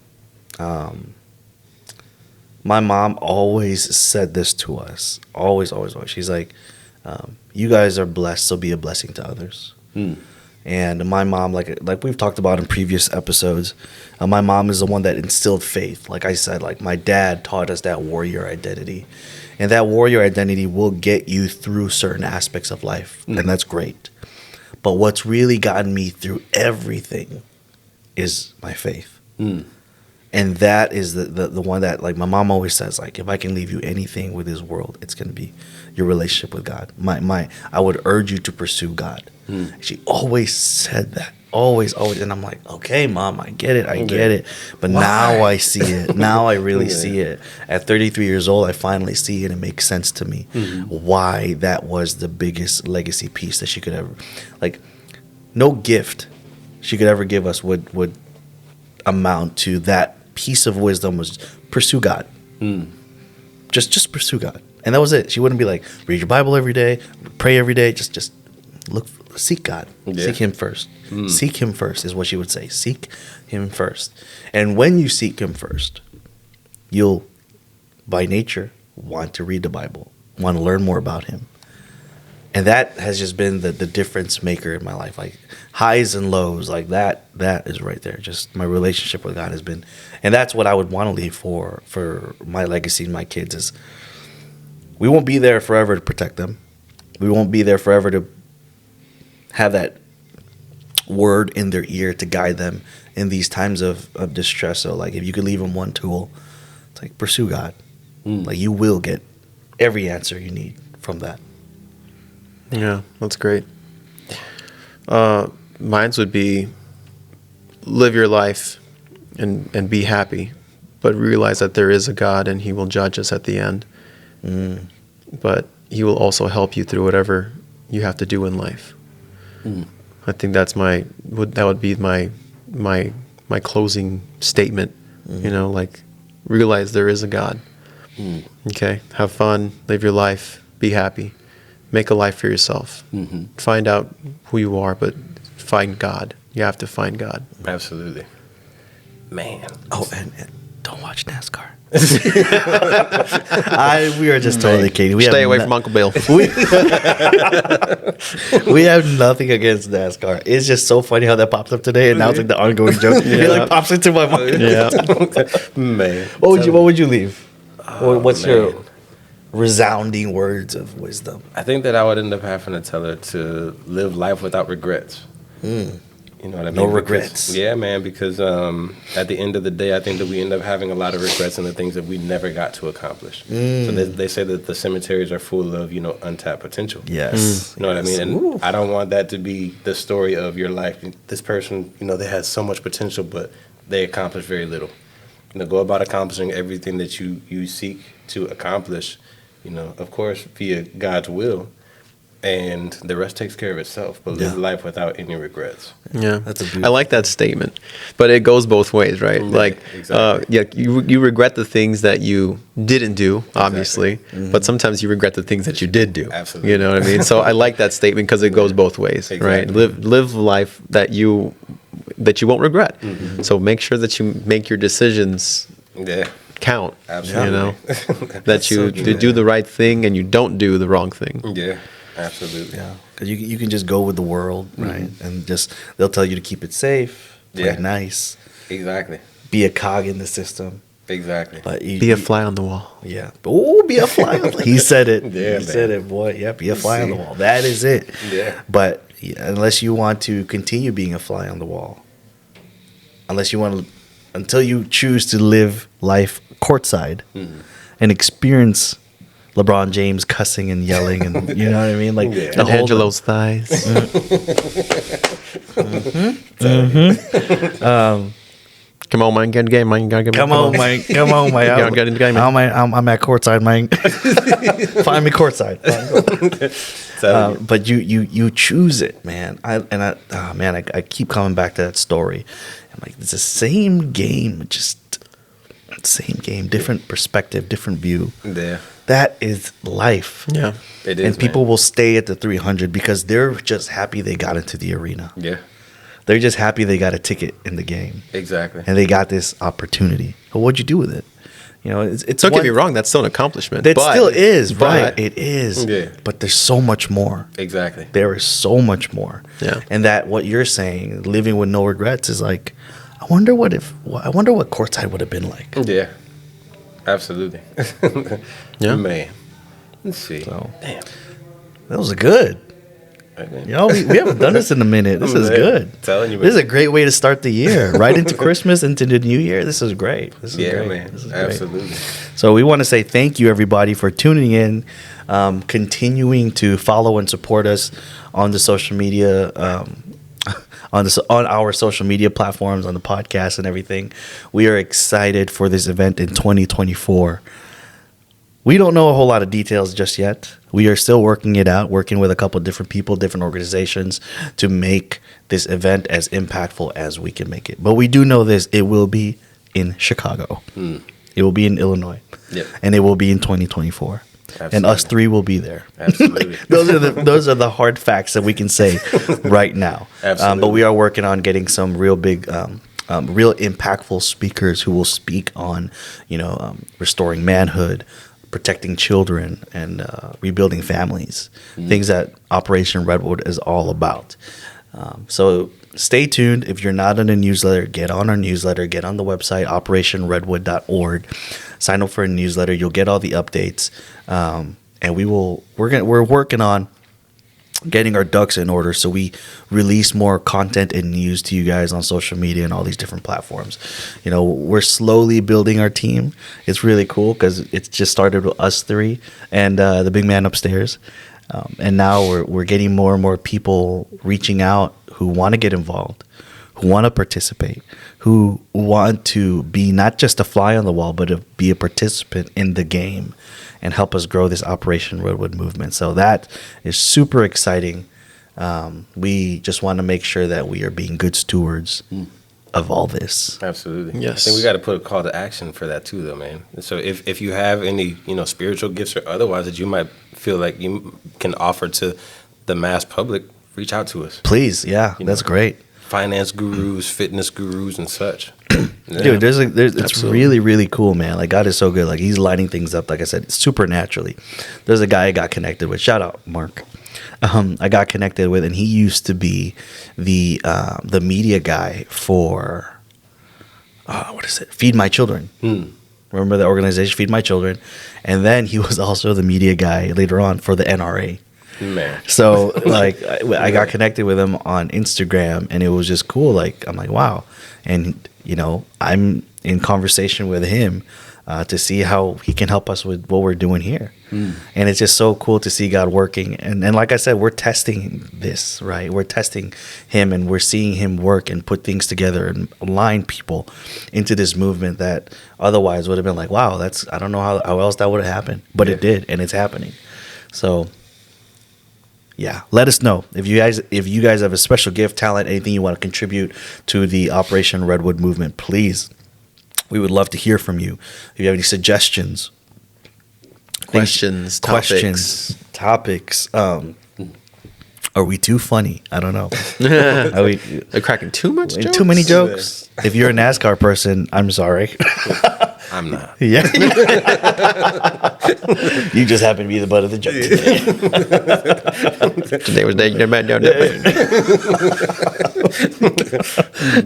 Speaker 1: My mom always said this to us. Always. She's like, you guys are blessed, so be a blessing to others. And my mom, like we've talked about in previous episodes, my mom is the one that instilled faith. Like I said, like my dad taught us that warrior identity. And that warrior identity will get you through certain aspects of life. And that's great. But what's really gotten me through everything is my faith. And that is the one that, like, my mom always says, like, if I can leave you anything with this world, it's going to be your relationship with God. I would urge you to pursue God. She always said that. Always. And I'm like, okay, Mom, I get it. But now I see it. Now I really see it. At 33 years old, I finally see it. It makes sense to me why that was the biggest legacy piece that she could ever, like, no gift she could ever give us would amount to that piece of wisdom. Was pursue God. Just pursue God. And that was it. She wouldn't be like, read your Bible every day, pray every day. Just seek God. Seek Him first. Seek Him first is what she would say. Seek Him first. And when you seek Him first, you'll, by nature, want to read the Bible, want to learn more about Him. And that has just been the difference maker in my life. Like highs and lows, like that is right there. Just my relationship with God has been, and that's what I would want to leave for my legacy and my kids is we won't be there forever to protect them. We won't be there forever to have that word in their ear to guide them in these times of distress. So like if you could leave them one tool, it's like pursue God. Like you will get every answer you need from that.
Speaker 2: Yeah, that's great. Mine's would be live your life and be happy, but realize that there is a God and He will judge us at the end. But He will also help you through whatever you have to do in life. I think that would be my closing statement. You know, like realize there is a God. Okay, have fun, live your life, be happy, make a life for yourself. Find out who you are, but find God. You have to find God.
Speaker 3: Absolutely. Man.
Speaker 1: Oh, and don't watch NASCAR. We are just totally kidding.
Speaker 2: Stay away from Uncle Bill.
Speaker 1: We have nothing against NASCAR. It's just so funny how that popped up today, and now it's like the ongoing joke. It like pops into my mind.
Speaker 3: Man.
Speaker 1: What would you leave? What's your
Speaker 3: man.
Speaker 1: resounding words of wisdom?
Speaker 3: I think that I would end up having to tell her to live life without regrets. You know what I mean?
Speaker 1: No
Speaker 3: Because-
Speaker 1: regrets.
Speaker 3: Yeah, man, because at the end of the day, I think that we end up having a lot of regrets in the things that we never got to accomplish. So they say that the cemeteries are full of, untapped potential.
Speaker 1: Yes.
Speaker 3: You know what I mean? And I don't want that to be the story of your life. This person, they had so much potential, but they accomplished very little. Go about accomplishing everything that you seek to accomplish, of course, via God's will. And the rest takes care of itself. But live life without any regrets.
Speaker 2: Yeah,
Speaker 1: That's a
Speaker 2: I
Speaker 1: beautiful-
Speaker 2: like that statement, but it goes both ways, right? Like,
Speaker 3: exactly.
Speaker 2: you regret the things that you didn't do, obviously, but sometimes you regret the things that you did do.
Speaker 3: Absolutely.
Speaker 2: You know what I mean? So I like that statement because it goes both ways, right?
Speaker 3: Exactly.
Speaker 2: Live life that you won't regret. So make sure that you make your decisions
Speaker 3: Yeah.
Speaker 2: count.
Speaker 3: Absolutely.
Speaker 2: You know, that you do the right thing and you don't do the wrong thing.
Speaker 3: Yeah. Absolutely.
Speaker 1: Yeah, because you can just go with the world, right? And just they'll tell you to keep it safe, play
Speaker 3: Yeah.
Speaker 1: nice,
Speaker 3: Exactly.
Speaker 1: be a cog in the system.
Speaker 3: Exactly.
Speaker 1: But
Speaker 2: Be a fly on the wall.
Speaker 1: Yeah. Oh, be a fly on the He said it.
Speaker 3: Yeah,
Speaker 1: he
Speaker 3: man.
Speaker 1: said it, boy. Yeah, be a fly on the wall. That is it.
Speaker 3: Yeah.
Speaker 1: But unless you want to continue being a fly on the wall, until you choose to live life courtside and experience LeBron James cussing and yelling and you know what I mean? Like
Speaker 3: Yeah.
Speaker 1: the
Speaker 2: And
Speaker 1: whole-
Speaker 2: Angelo's thighs. Come on, man, get in the game, man. You gotta get
Speaker 1: Come on, Mike. Come on, Mike.
Speaker 2: gotta get in the game, man.
Speaker 1: I'm at courtside, Mike. Find me courtside. But you choose it, man. I keep coming back to that story. I'm like, it's the same game, same game, different perspective, different view.
Speaker 3: Yeah.
Speaker 1: That is life.
Speaker 2: Yeah.
Speaker 3: It is.
Speaker 1: And people
Speaker 3: man.
Speaker 1: will stay at the 300 because they're just happy they got into the arena.
Speaker 3: Yeah.
Speaker 1: They're just happy they got a ticket in the game
Speaker 3: Exactly.
Speaker 1: and they got this opportunity. But what'd you do with it? It's
Speaker 2: Don't get me
Speaker 1: one-
Speaker 2: wrong, that's still an accomplishment.
Speaker 1: It
Speaker 2: but-
Speaker 1: still is,
Speaker 2: but-
Speaker 1: right? It is.
Speaker 3: Yeah.
Speaker 1: But there's so much more.
Speaker 3: Exactly.
Speaker 1: There is so much more.
Speaker 2: Yeah.
Speaker 1: And that what you're saying, living with no regrets, is like, I wonder what courtside would have been like.
Speaker 3: Yeah. Absolutely.
Speaker 2: Yeah.
Speaker 3: Man. Let's see.
Speaker 1: So
Speaker 3: Damn.
Speaker 1: that was good. We haven't done this in a minute. This is
Speaker 3: Man,
Speaker 1: good.
Speaker 3: telling you,
Speaker 1: This is
Speaker 3: man.
Speaker 1: a great way to start the year, right into Christmas, into the new year. This is great. This is
Speaker 3: Yeah,
Speaker 1: great.
Speaker 3: man.
Speaker 1: This is great.
Speaker 3: Absolutely.
Speaker 1: So we want to say thank you, everybody, for tuning in, continuing to follow and support us on the social media, on our social media platforms, on the podcast and everything. We are excited for this event in 2024. We don't know a whole lot of details just yet. We are still working it out, working with a couple of different people, different organizations to make this event as impactful as we can make it. But we do know this, it will be in Chicago. It will be in Illinois.
Speaker 3: Yep.
Speaker 1: And it will be in 2024. And us
Speaker 3: Absolutely.
Speaker 1: three will be there.
Speaker 3: Absolutely.
Speaker 1: Those are the hard facts that we can say right now.
Speaker 3: Absolutely.
Speaker 1: But we are working on getting some real big, real impactful speakers who will speak on, restoring manhood, protecting children, and rebuilding families. Things that Operation Redwood is all about. So stay tuned. If you're not on a newsletter, get on our newsletter. Get on the website, operationredwood.org. Sign up for a newsletter. You'll get all the updates. And we're working on getting our ducks in order so we release more content and news to you guys on social media and all these different platforms. We're slowly building our team. It's really cool because it's just started with us three and the big man upstairs. And now we're getting more and more people reaching out who want to get involved, who want to participate, who want to be not just a fly on the wall, but to be a participant in the game and help us grow this Operation Redwood movement. So that is super exciting. We just want to make sure that we are being good stewards of all this.
Speaker 3: Absolutely.
Speaker 2: Yes.
Speaker 3: I think we got to put a call to action for that too, though, man. So if you have any, spiritual gifts or otherwise that you might feel like you can offer to the mass public, reach out to us.
Speaker 1: Please, yeah,
Speaker 3: You
Speaker 1: that's
Speaker 3: know.
Speaker 1: great.
Speaker 3: Finance gurus, fitness gurus, and such.
Speaker 1: Dude, there's it's
Speaker 2: Absolutely.
Speaker 1: really, really cool, man. Like, God is so good. Like, he's lighting things up, like I said, supernaturally. There's a guy I got connected with. Shout out, Mark. I got connected with, and he used to be the media guy for, what is it? Feed My Children. Remember the organization, Feed My Children? And then he was also the media guy later on for the NRA.
Speaker 3: Man.
Speaker 1: So like I got connected with him on Instagram, and it was just cool. Like, I'm like, wow. And I'm in conversation with him to see how he can help us with what we're doing here. And it's just so cool to see God working. And like I said, we're testing this, right? We're testing him, and we're seeing him work and put things together and align people into this movement that otherwise would have been like, wow, I don't know how else that would have happened. But it did, and it's happening. So yeah, let us know if you guys have a special gift, talent, anything you want to contribute to the Operation Redwood movement. Please, we would love to hear from you. If you have any suggestions,
Speaker 2: Questions,
Speaker 1: topics. Are we too funny? I don't know. Are we
Speaker 2: They're cracking too much jokes?
Speaker 1: too many jokes? If you're a NASCAR person, I'm sorry.
Speaker 3: I'm not.
Speaker 1: Yeah, you just happen to be the butt of the joke today.
Speaker 2: Today was day.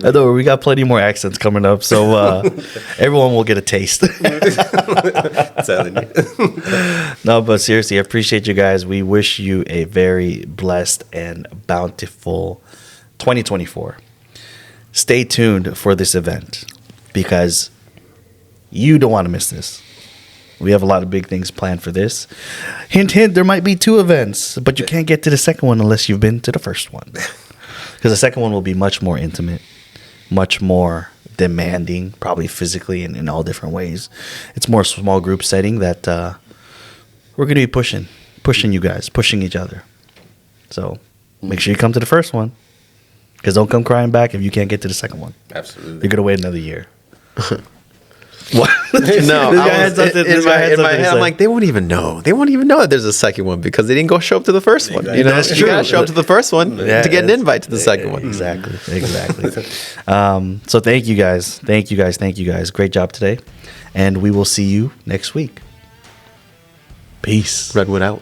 Speaker 1: I know we got plenty more accents coming up, so everyone will get a taste.
Speaker 3: Telling you.
Speaker 1: No, but seriously, I appreciate you guys. We wish you a very blessed and bountiful 2024. Stay tuned for this event because you don't want to miss this. We have a lot of big things planned for this. Hint, hint, there might be 2 events, but you can't get to the second one unless you've been to the first one. Because the second one will be much more intimate, much more demanding, probably physically and in all different ways. It's more small group setting that we're going to be pushing you guys, pushing each other. So make sure you come to the first one, because don't come crying back if you can't get to the second one.
Speaker 3: Absolutely.
Speaker 1: You're going to wait another year. What?
Speaker 2: No,
Speaker 1: This guy had something-
Speaker 2: in
Speaker 1: this guy
Speaker 2: my,
Speaker 1: had
Speaker 2: in my
Speaker 1: something to
Speaker 2: head, I'm
Speaker 1: say.
Speaker 2: like, they won't even know. They won't even know that there's a second one because they didn't go show up to the first one. You know,
Speaker 1: That's
Speaker 2: you
Speaker 1: true.
Speaker 2: gotta show up to the first one
Speaker 1: Yeah,
Speaker 2: to get an
Speaker 1: it's-
Speaker 2: invite to the second one.
Speaker 1: Exactly. So thank you guys. Thank you guys. Great job today. And we will see you next week. Peace.
Speaker 2: Redwood out.